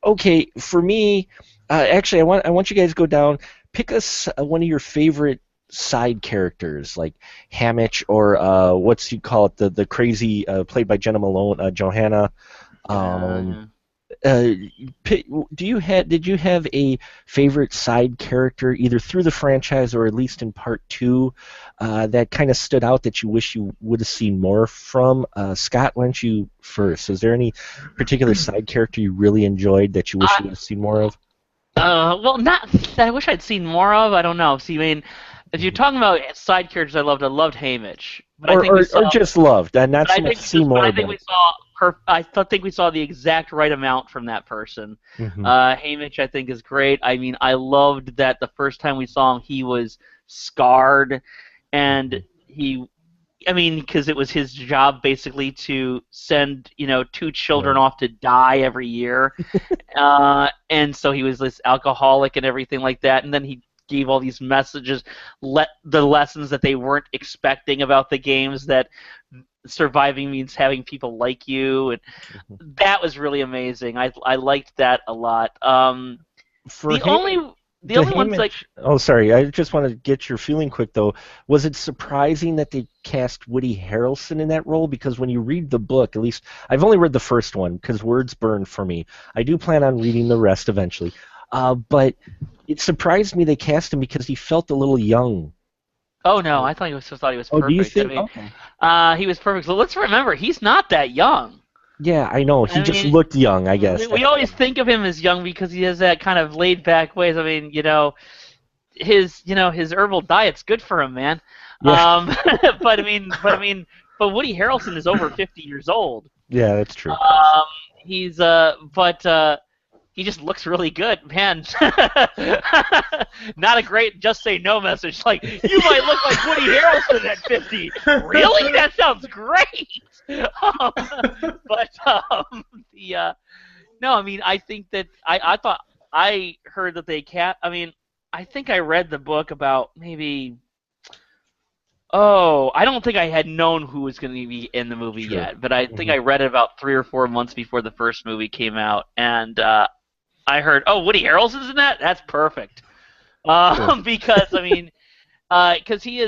okay, for me, actually, I want you guys to go down. Pick us one of your favorite side characters, like Hamish or what's you call it, the crazy played by Jenna Malone, Johanna. Um, Yeah. uh, did you have a favorite side character either through the franchise or at least in part two that kind of stood out that you wish you would have seen more from? Scott, why don't you first? Is there any particular side character you really enjoyed that you wish I, you would have seen more of? well, not that I wish I'd seen more of. I don't know. See, I mean, if you're Mhm. talking about side characters I loved Hamish, but I Or, think we or saw, or just loved, and not but I so much think we see just, but more, I think but. we saw think we saw the exact right amount from that person. Hmm. Hamish, I think, is great. I mean, I loved that the first time we saw him, he was scarred, and he I mean, because it was his job basically to send, two children Right. off to die every year, and so he was this alcoholic and everything like that. And then he gave all these messages, the lessons that they weren't expecting about the games, that surviving means having people like you, and Mhm. that was really amazing. I liked that a lot. For The Hamish, only the the only ones like Hamish. Oh, sorry. I just want to get your feeling quick though. Was it surprising that they cast Woody Harrelson in that role? Because when you read the book, at least I've only read the first one because words burn for me. I do plan on reading the rest eventually. But it surprised me they cast him because he felt a little young. Oh no, I thought he was Oh, do you perfect. I think? mean, Okay. he was perfect. So let's remember, he's not that young. Yeah, I know. He I just mean, looked young, I guess. we always think of him as young because he has that kind of laid back ways. I mean, his herbal diet's good for him, man. Yeah, But Woody Harrelson is over 50 years old. yeah, that's true. He's but he just looks really good, man. Not a great just say no message. Like, you might look like Woody Harrelson at 50. Really? That sounds great. Um, but the no, I mean, I think that I thought I heard that they cat. I mean, I think I read the book about maybe. Oh, I don't think I had known who was going to be in the movie Sure. yet, but I think Hmm. I read it about 3 or 4 months before the first movie came out, and I heard, "Oh, Woody Harrelson's in that? That's perfect." Sure. Because I mean, because he's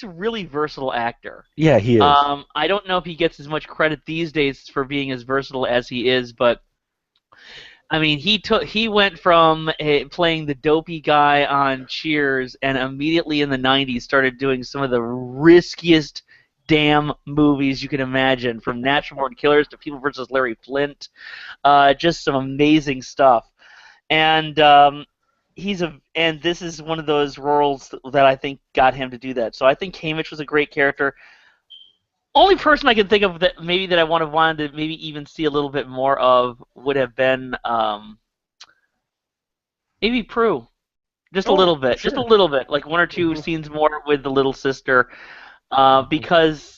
a really versatile actor. Yeah, he is. I don't know if he gets as much credit these days for being as versatile as he is, but I mean, he went from playing the dopey guy on Cheers, and immediately in the '90s started doing some of the riskiest damn movies you can imagine, from Natural Born Killers to People versus Larry Flint. Just some amazing stuff, and and this is one of those roles that I think got him to do that. So I think Hamish was a great character. only person I can think of that maybe that I would have wanted to maybe even see a little bit more of would have been maybe Prue. Just a Oh, little bit, just a sure. little bit, like one or two Hmm. scenes more with the little sister, Hmm. because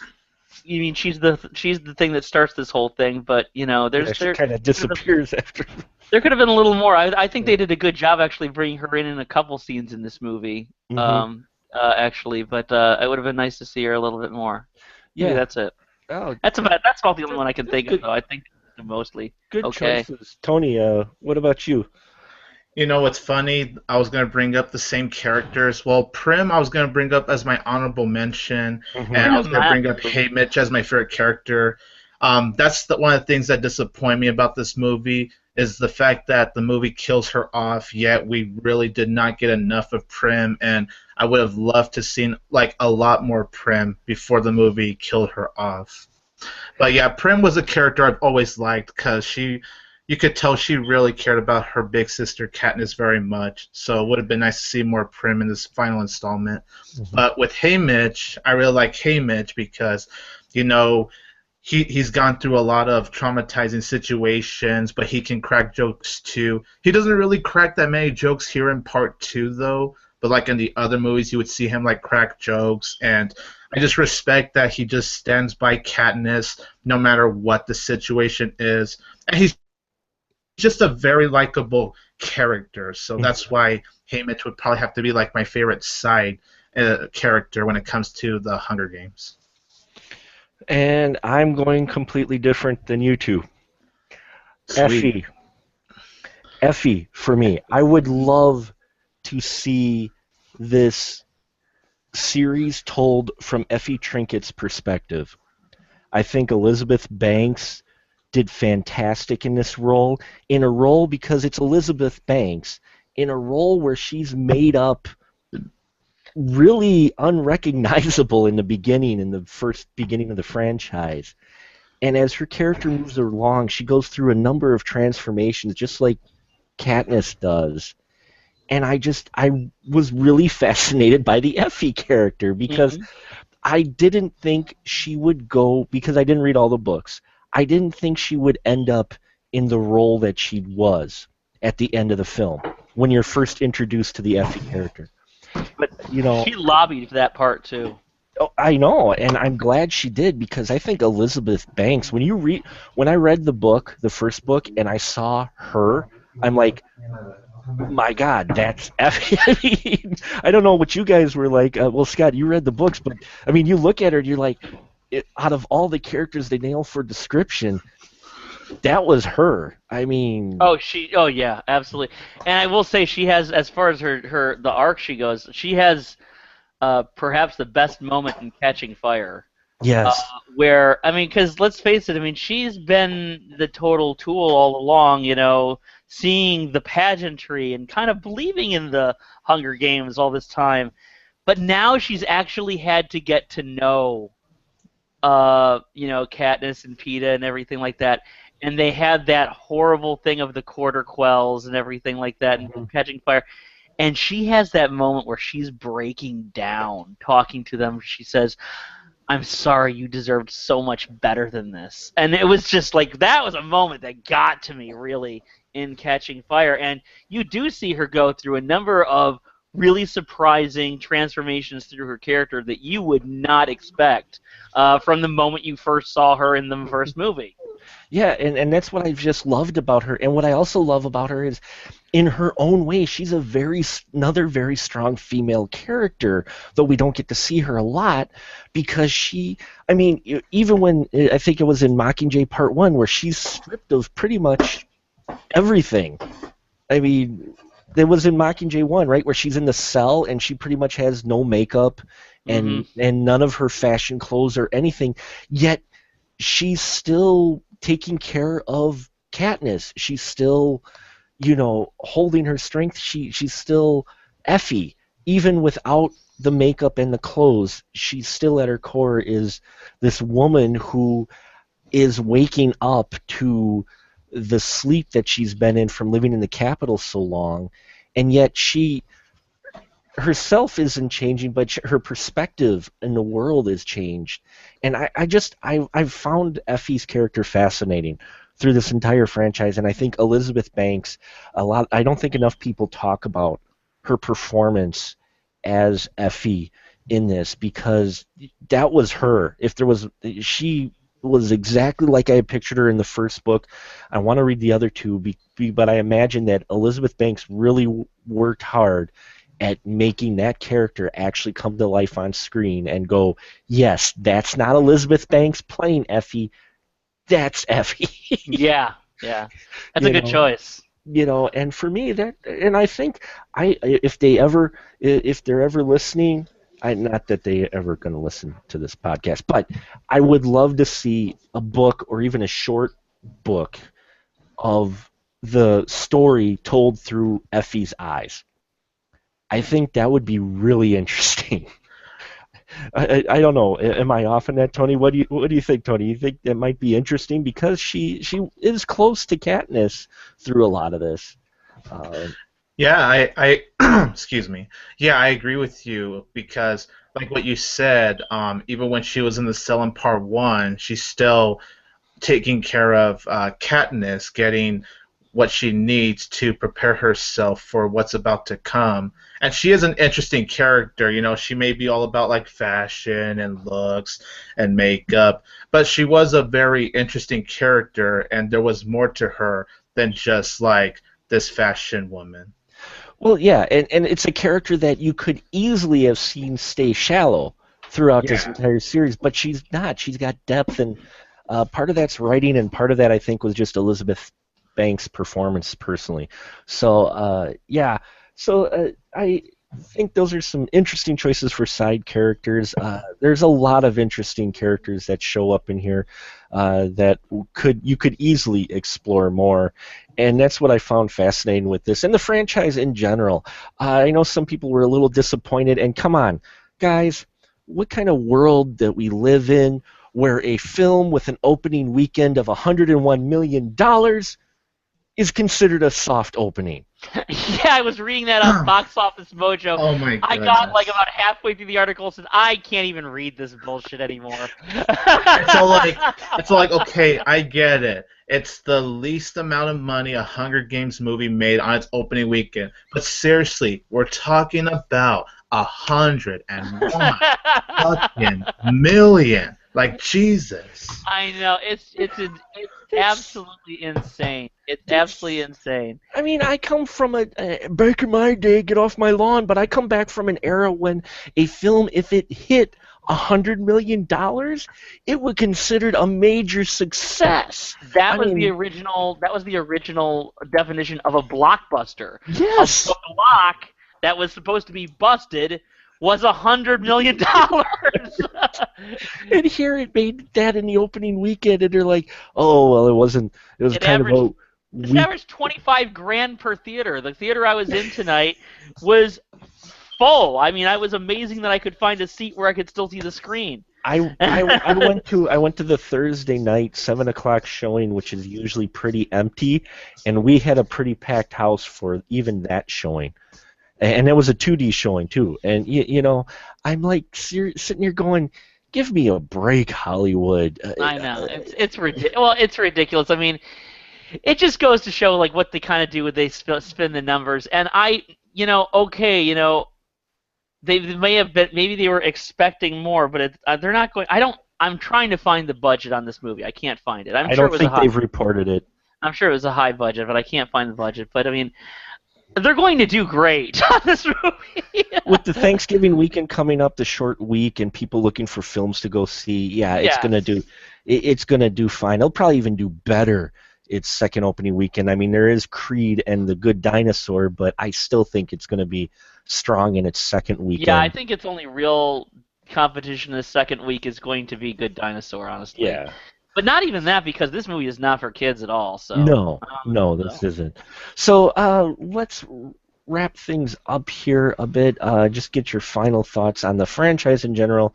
you mean she's the thing that starts this whole thing, but Yeah, she kind of disappears after. there could have been a little more. I think they did a good job actually bringing her in a couple scenes in this movie, Hmm. actually, but it would have been nice to see her a little bit more. Maybe Yeah. that's it. Oh, That's about the only that's, one I can that's think of good. though. I think they're mostly Good okay. choices, Tony. What about you? You know what's funny? I was gonna bring up the same characters. Well, Prim, I was gonna bring up as my honorable mention, Hmm. and I was Prim, gonna bring up absolutely. Hey Mitch as my favorite character. That's one of the things that disappoint me about this movie is the fact that the movie kills her off. Yet we really did not get enough of Prim, and I would have loved to seen like a lot more Prim before the movie killed her off. But yeah, Prim was a character I've always liked because you could tell she really cared about her big sister Katniss very much. So it would have been nice to see more Prim in this final installment. Hmm. But with Hey Mitch, I really like Hey Mitch because, you know, he's gone through a lot of traumatizing situations, but he can crack jokes too. He doesn't really crack that many jokes here in part two though, but like in the other movies you would see him like crack jokes, and I just respect that he just stands by Katniss no matter what the situation is. And he's just a very likable character, so that's why Haymitch would probably have to be like my favorite side character when it comes to the Hunger Games. And I'm going completely different than you two. Sweet. Effie. Effie for me. I would love to see this series told from Effie Trinket's perspective. I think Elizabeth Banks did fantastic in this role, in a role because it's Elizabeth Banks, in a role where she's made up really unrecognizable in the beginning, in the first beginning of the franchise. And as her character moves along, she goes through a number of transformations, just like Katniss does. And I was really fascinated by the Effie character because Hmm. I didn't think she would go, because I didn't read all the books, I didn't think she would end up in the role that she was at the end of the film when you're first introduced to the Effie character. But, She lobbied for that part too. oh, I know, and I'm glad she did because I think Elizabeth Banks, when I read the book, the first book, and I saw her, I'm like, my God, that's Effie. I mean, I don't know what you guys were like. Well, Scott, you read the books, but I mean, you look at her, and you're like, out of all the characters they nail for description, that was her. I mean, Oh yeah, absolutely. And I will say she has, as far as her the arc she goes, she has perhaps the best moment in Catching Fire. Uh, yes. where I mean, because let's face it, I mean, she's been the total tool all along, seeing the pageantry and kind of believing in the Hunger Games all this time. But now she's actually had to get to know, Katniss and Peeta and everything like that. And they had that horrible thing of the quarter quells and everything like that and Mhm. Catching Fire. And she has that moment where she's breaking down, talking to them. She says, I'm sorry, you deserved so much better than this. And it was just like, that was a moment that got to me, really, in Catching Fire. And you do see her go through a number of really surprising transformations through her character that you would not expect from the moment you first saw her in the first movie. Yeah, and that's what I've just loved about her. And what I also love about her is, in her own way, she's another very strong female character, though we don't get to see her a lot because I mean, even when I think it was in Mockingjay Part 1 where she's stripped of pretty much everything. I mean, there was in Mockingjay 1, right, where she's in the cell and she pretty much has no makeup Hmm. and none of her fashion clothes or anything, yet she's still taking care of Katniss. She's still, holding her strength. She's still Effie, even without the makeup and the clothes. She's still at her core is this woman who is waking up to the sleep that she's been in from living in the capital so long, and yet herself isn't changing, but her perspective in the world is changed. And I've found Effie's character fascinating through this entire franchise, and I think Elizabeth Banks, I don't think enough people talk about her performance as Effie in this, because that was her. She was exactly like I had pictured her in the first book. I want to read the other two, but I imagine that Elizabeth Banks really worked hard at making that character actually come to life on screen and go, yes, that's not Elizabeth Banks playing Effie, that's Effie. Yeah, yeah, that's a you good know, choice. and for me and I think if they're ever listening, not that they ever going to listen to this podcast, but I would love to see a book or even a short book of the story told through Effie's eyes. I think that would be really interesting. I don't know. Am I off on that, Tony? What do you think, Tony? You think that might be interesting because she is close to Katniss through a lot of this. Uh, Yeah, excuse me. Yeah, I agree with you because, like what you said, even when she was in the cell in part one, she's still taking care of Katniss, getting what she needs to prepare herself for what's about to come. And she is an interesting character. You know, she may be all about like fashion and looks and makeup, but she was a very interesting character, and there was more to her than just like this fashion woman. well, yeah, and it's a character that you could easily have seen stay shallow throughout this Yeah. entire series, but she's not. She's got depth, and part of that's writing, and part of that I think was just Elizabeth Banks' performance personally. So yeah, so I think those are some interesting choices for side characters. There's a lot of interesting characters that show up in here that you could easily explore more, and that's what I found fascinating with this and the franchise in general. I know some people were a little disappointed, and come on, guys, what kind of world that we live in where a film with an opening weekend of $101 million is considered a soft opening? Yeah, I was reading that on Box Office Mojo. Oh my I got like goodness. about halfway through the article and said, I can't even read this bullshit anymore. It's all like okay, I get it. It's the least amount of money a Hunger Games movie made on its opening weekend. But seriously, we're talking about 101 fucking million. Like Jesus. I know it's absolutely insane. It's absolutely insane. I mean, I come from back in my day, get off my lawn, but I come back from an era when a film, if it hit $100 million, it was considered a major success. That I was the mean, original. That was the original definition of a blockbuster. yes. A block that was supposed to be busted was $100 million. And here it made that in the opening weekend, and they're like, oh, well, it wasn't, it was It kind of a averaged This weak. averaged 25 grand per theater. The theater I was in tonight was full. I mean, I was amazing that I could find a seat where I could still see the screen. I went to the Thursday night 7 o'clock showing, which is usually pretty empty, and we had a pretty packed house for even that showing. And it was a 2D showing too. And I'm like sitting here going, "Give me a break, Hollywood." I know it's ridiculous. Well, it's ridiculous. I mean, it just goes to show like what they kind of do when they spin the numbers. And okay, they may have been, maybe they were expecting more, but they're not going. I'm trying to find the budget on this movie. I can't find it. I don't think they've reported it. I'm sure it was a high budget, but I can't find the budget. But I mean, they're going to do great on this movie. With the Thanksgiving weekend coming up, the short week, and people looking for films to go see, yeah, it's gonna do fine. It'll probably even do better its second opening weekend. I mean, there is Creed and The Good Dinosaur, but I still think it's gonna be strong in its second weekend. Yeah, I think its only real competition this second week is going to be Good Dinosaur, honestly. Yeah. But not even that, because this movie is not for kids at all. So No, this isn't. So let's wrap things up here a bit. Just get your final thoughts on the franchise in general,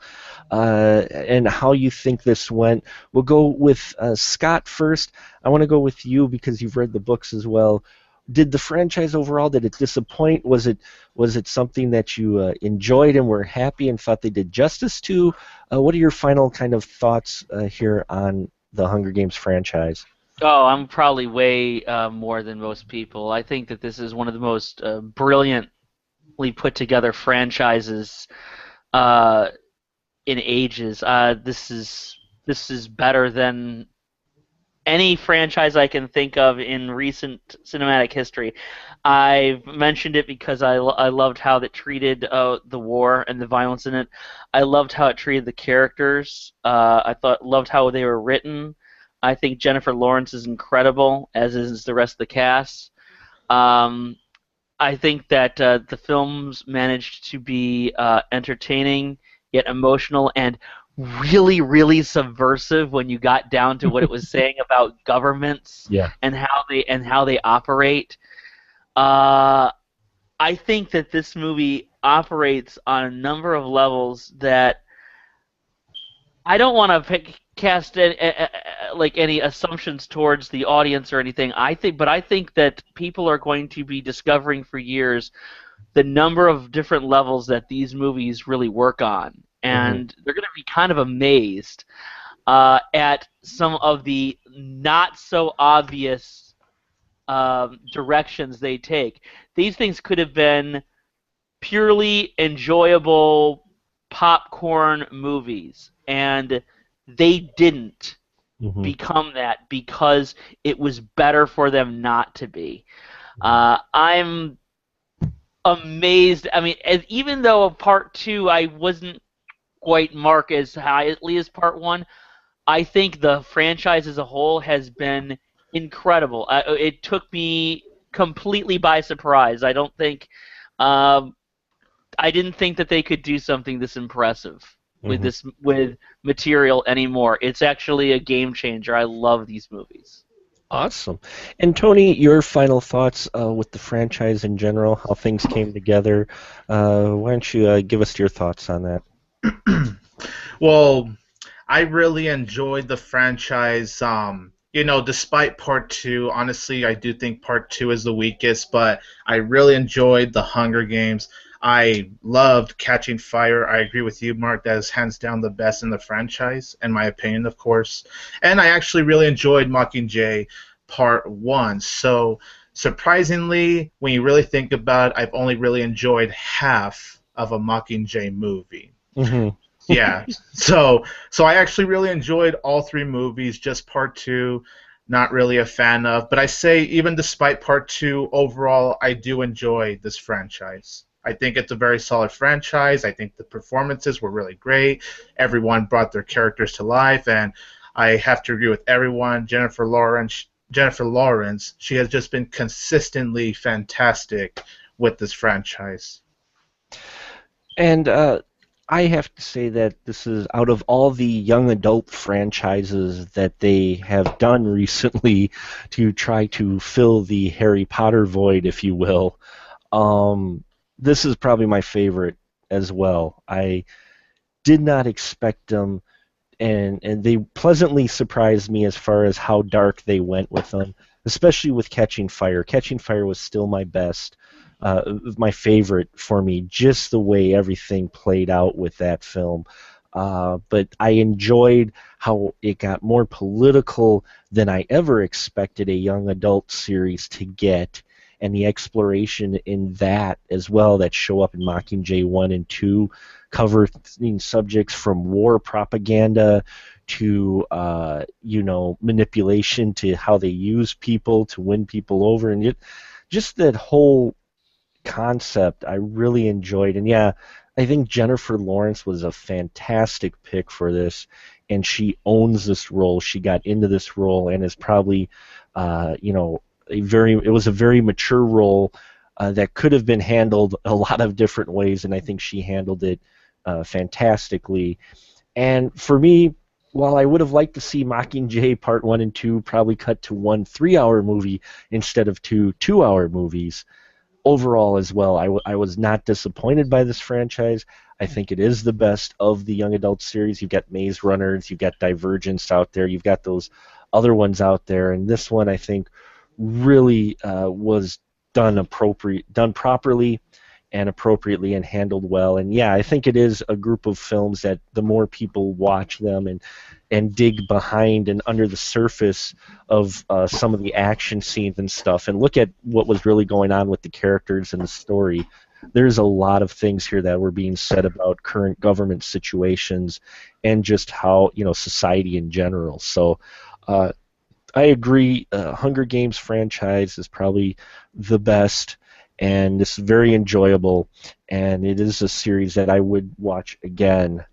and how you think this went. We'll go with Scott first. I want to go with you because you've read the books as well. did the franchise overall, did it disappoint? Was it something that you enjoyed and were happy and thought they did justice to? What are your final kind of thoughts here on the Hunger Games franchise? Oh, I'm probably way more than most people. I think that this is one of the most brilliantly put together franchises uh, in ages. This is better than any franchise I can think of in recent cinematic history. I've mentioned it because I loved how it treated the war and the violence in it. I loved how it treated the characters. Loved how they were written. I think Jennifer Lawrence is incredible, as is the rest of the cast. Um, I think that the films managed to be entertaining yet emotional and really, really subversive when you got down to what it was saying about governments Yeah. and how they operate. Uh, I think that this movie operates on a number of levels that I don't want to cast like any assumptions towards the audience or anything. But I think that people are going to be discovering for years the number of different levels that these movies really work on, Hmm. and they're going to be kind of amazed at some of the not so obvious directions they take. These things could have been purely enjoyable popcorn movies, and they didn't Hmm. become that because it was better for them not to be. I'm amazed. I mean, even though part two I wasn't quite mark as highly as part one, I think the franchise as a whole has been incredible. It took me completely by surprise. Um, I didn't think that they could do something this impressive Hmm. with material anymore. It's actually a game changer. I love these movies. Awesome. And Tony, your final thoughts with the franchise in general, how things came together. Why don't you give us your thoughts on that? Well, I really enjoyed the franchise. Despite part two, honestly, I do think part two is the weakest, but I really enjoyed the Hunger Games. I loved Catching Fire. I agree with you, Mark. That is hands down the best in the franchise, in my opinion, of course. And I actually really enjoyed Mockingjay Part One. So surprisingly, when you really think about it, I've only really enjoyed half of a Mockingjay movie. Hmm. Yeah. So I actually really enjoyed all three movies. Just part two, not really a fan of. But I say even despite part two, overall, I do enjoy this franchise. I think it's a very solid franchise. I think the performances were really great. Everyone brought their characters to life, and I have to agree with everyone. Jennifer Lawrence, she has just been consistently fantastic with this franchise. And I have to say that this is out of all the young adult franchises that they have done recently to try to fill the Harry Potter void, if you will. Um, this is probably my favorite as well. I did not expect them, and they pleasantly surprised me as far as how dark they went with them, especially with Catching Fire. Catching Fire was still my favorite for me, just the way everything played out with that film. But I enjoyed how it got more political than I ever expected a young adult series to get, and the exploration in that as well that show up in Mockingjay 1 and 2 cover subjects from war propaganda to manipulation to how they use people to win people over, and just that whole concept I really enjoyed. And yeah, I think Jennifer Lawrence was a fantastic pick for this, and she owns this role. She got into this role and is probably, it was a very mature role that could have been handled a lot of different ways, and I think she handled it fantastically. And for me, while I would have liked to see Mockingjay Part 1 and 2 probably cut to one 3-hour movie instead of two 2-hour movies, overall as well, I was not disappointed by this franchise. I think it is the best of the young adult series. You've got Maze Runners, you've got Divergence out there, you've got those other ones out there, and this one I think really was done properly and appropriately and handled well. And yeah, I think it is a group of films that the more people watch them and dig behind and under the surface of some of the action scenes and stuff and look at what was really going on with the characters and the story, there's a lot of things here that were being said about current government situations and just how, society in general. So I agree. Hunger Games franchise is probably the best, and it's very enjoyable, and it is a series that I would watch again.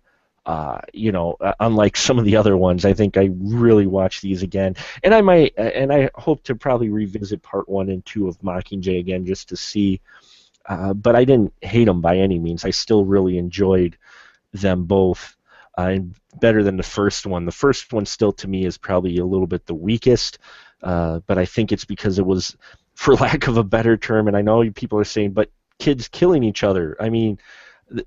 Unlike some of the other ones, I think I really watch these again, and I hope to probably revisit part 1 and 2 of Mockingjay again just to see. But I didn't hate them by any means. I still really enjoyed them both. And better than the first one. The first one still to me is probably a little bit the weakest, but I think it's because it was, for lack of a better term, and I know people are saying, but kids killing each other. I mean,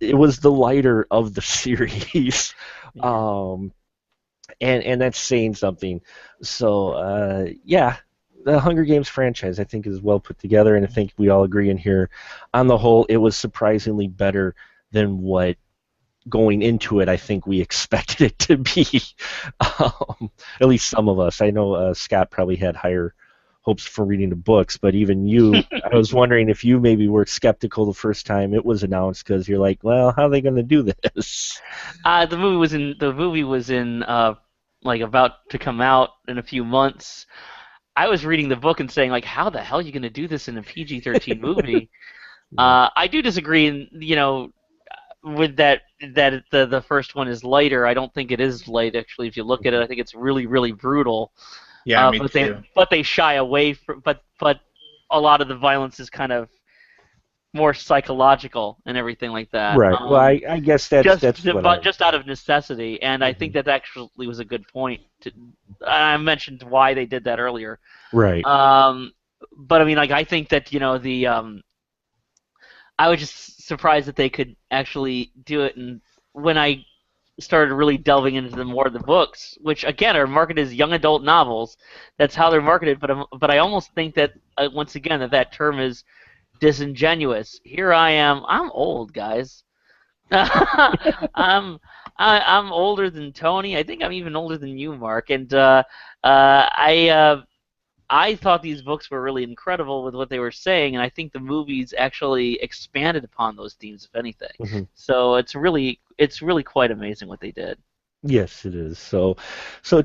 it was the lighter of the series, and that's saying something. So yeah, the Hunger Games franchise I think is well put together, and I think we all agree in here, on the whole, it was surprisingly better than what going into it, I think we expected it to be. At least some of us. I know Scott probably had higher hopes for reading the books, but even you, I was wondering if you maybe were skeptical the first time it was announced because you're like, well, how are they going to do this? The movie was in like about to come out in a few months. I was reading the book and saying like, how the hell are you going to do this in a PG-13 movie? I do disagree, with that the first one is lighter. I don't think it is light actually. If you look at it, I think it's really really brutal. Yeah, me too. But they shy away from. But a lot of the violence is kind of more psychological and everything like that. Right. Well, I guess that's what just out of necessity, and I think that actually was a good point. I mentioned why they did that earlier. Right. But I mean, like I think that I was just surprised that they could actually do it, and when I started really delving into more of the books, which again are marketed as young adult novels, that's how they're marketed. But I almost think that once again that term is disingenuous. Here I am. I'm old, guys. I'm older than Tony. I think I'm even older than you, Mark. And I thought these books were really incredible with what they were saying, and I think the movies actually expanded upon those themes, if anything. Mm-hmm. So it's really quite amazing what they did. Yes, it is. So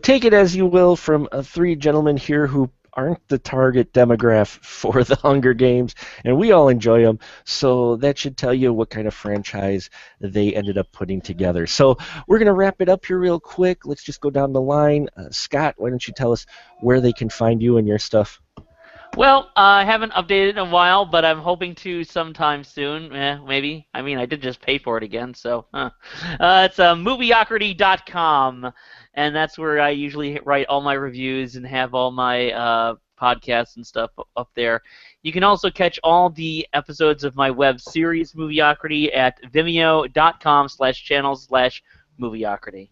take it as you will from three gentlemen here who aren't the target demographic for the Hunger Games, and we all enjoy them. So that should tell you what kind of franchise they ended up putting together. So we're going to wrap it up here real quick. Let's just go down the line. Scott, why don't you tell us where they can find you and your stuff? Well, I haven't updated in a while, but I'm hoping to sometime soon. Maybe. I mean, I did just pay for it again, so. It's movieocrity.com, and that's where I usually write all my reviews and have all my podcasts and stuff up there. You can also catch all the episodes of my web series, Movieocrity, at vimeo.com/channels/movieocrity.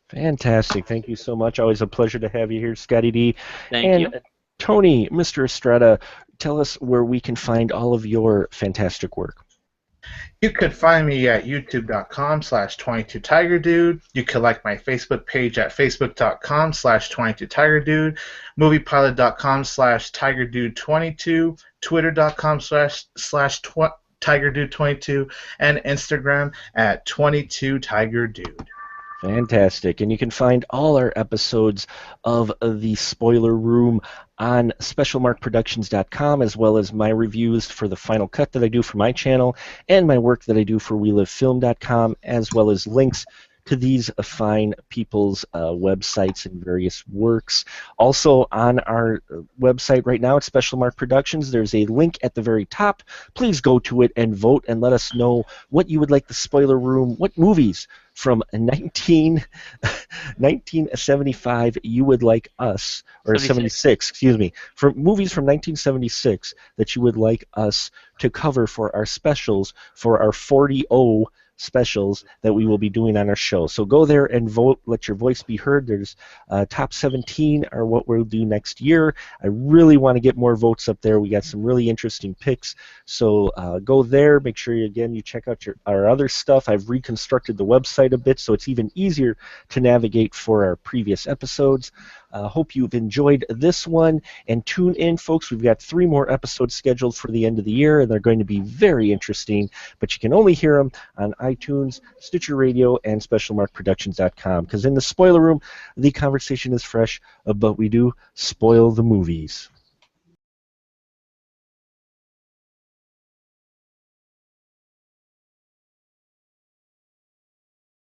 Fantastic. Thank you so much. Always a pleasure to have you here, Scotty D. Thank you. Tony, Mr. Estrada, tell us where we can find all of your fantastic work. You could find me at youtube.com/22tigerdude. You could like my Facebook page at facebook.com/22tigerdude, moviepilot.com/tigerdude22, twitter.com/tigerdude22, and Instagram at 22tigerdude. Fantastic. And you can find all our episodes of The Spoiler Room on specialmarkproductions.com, as well as my reviews for the Final Cut that I do for my channel and my work that I do for WeLiveFilm.com, as well as links to these fine people's websites and various works. Also on our website right now at Special Mark Productions, there's a link at the very top. Please go to it and vote and let us know what you would like the Spoiler Room, what movies from 1975 you would like us, or 76, excuse me, for movies from 1976 that you would like us to cover for our specials for our 40 specials that we will be doing on our show. So go there and vote. Let your voice be heard. There's top 17 are what we'll do next year. I really want to get more votes up there. We got some really interesting picks. So go there. Make sure you check out our other stuff. I've reconstructed the website a bit so it's even easier to navigate for our previous episodes. Hope you've enjoyed this one, and tune in, folks. We've got 3 more episodes scheduled for the end of the year, and they're going to be very interesting, but you can only hear them on iTunes, Stitcher Radio, and SpecialMarkProductions.com, because in the spoiler room, the conversation is fresh, but we do spoil the movies.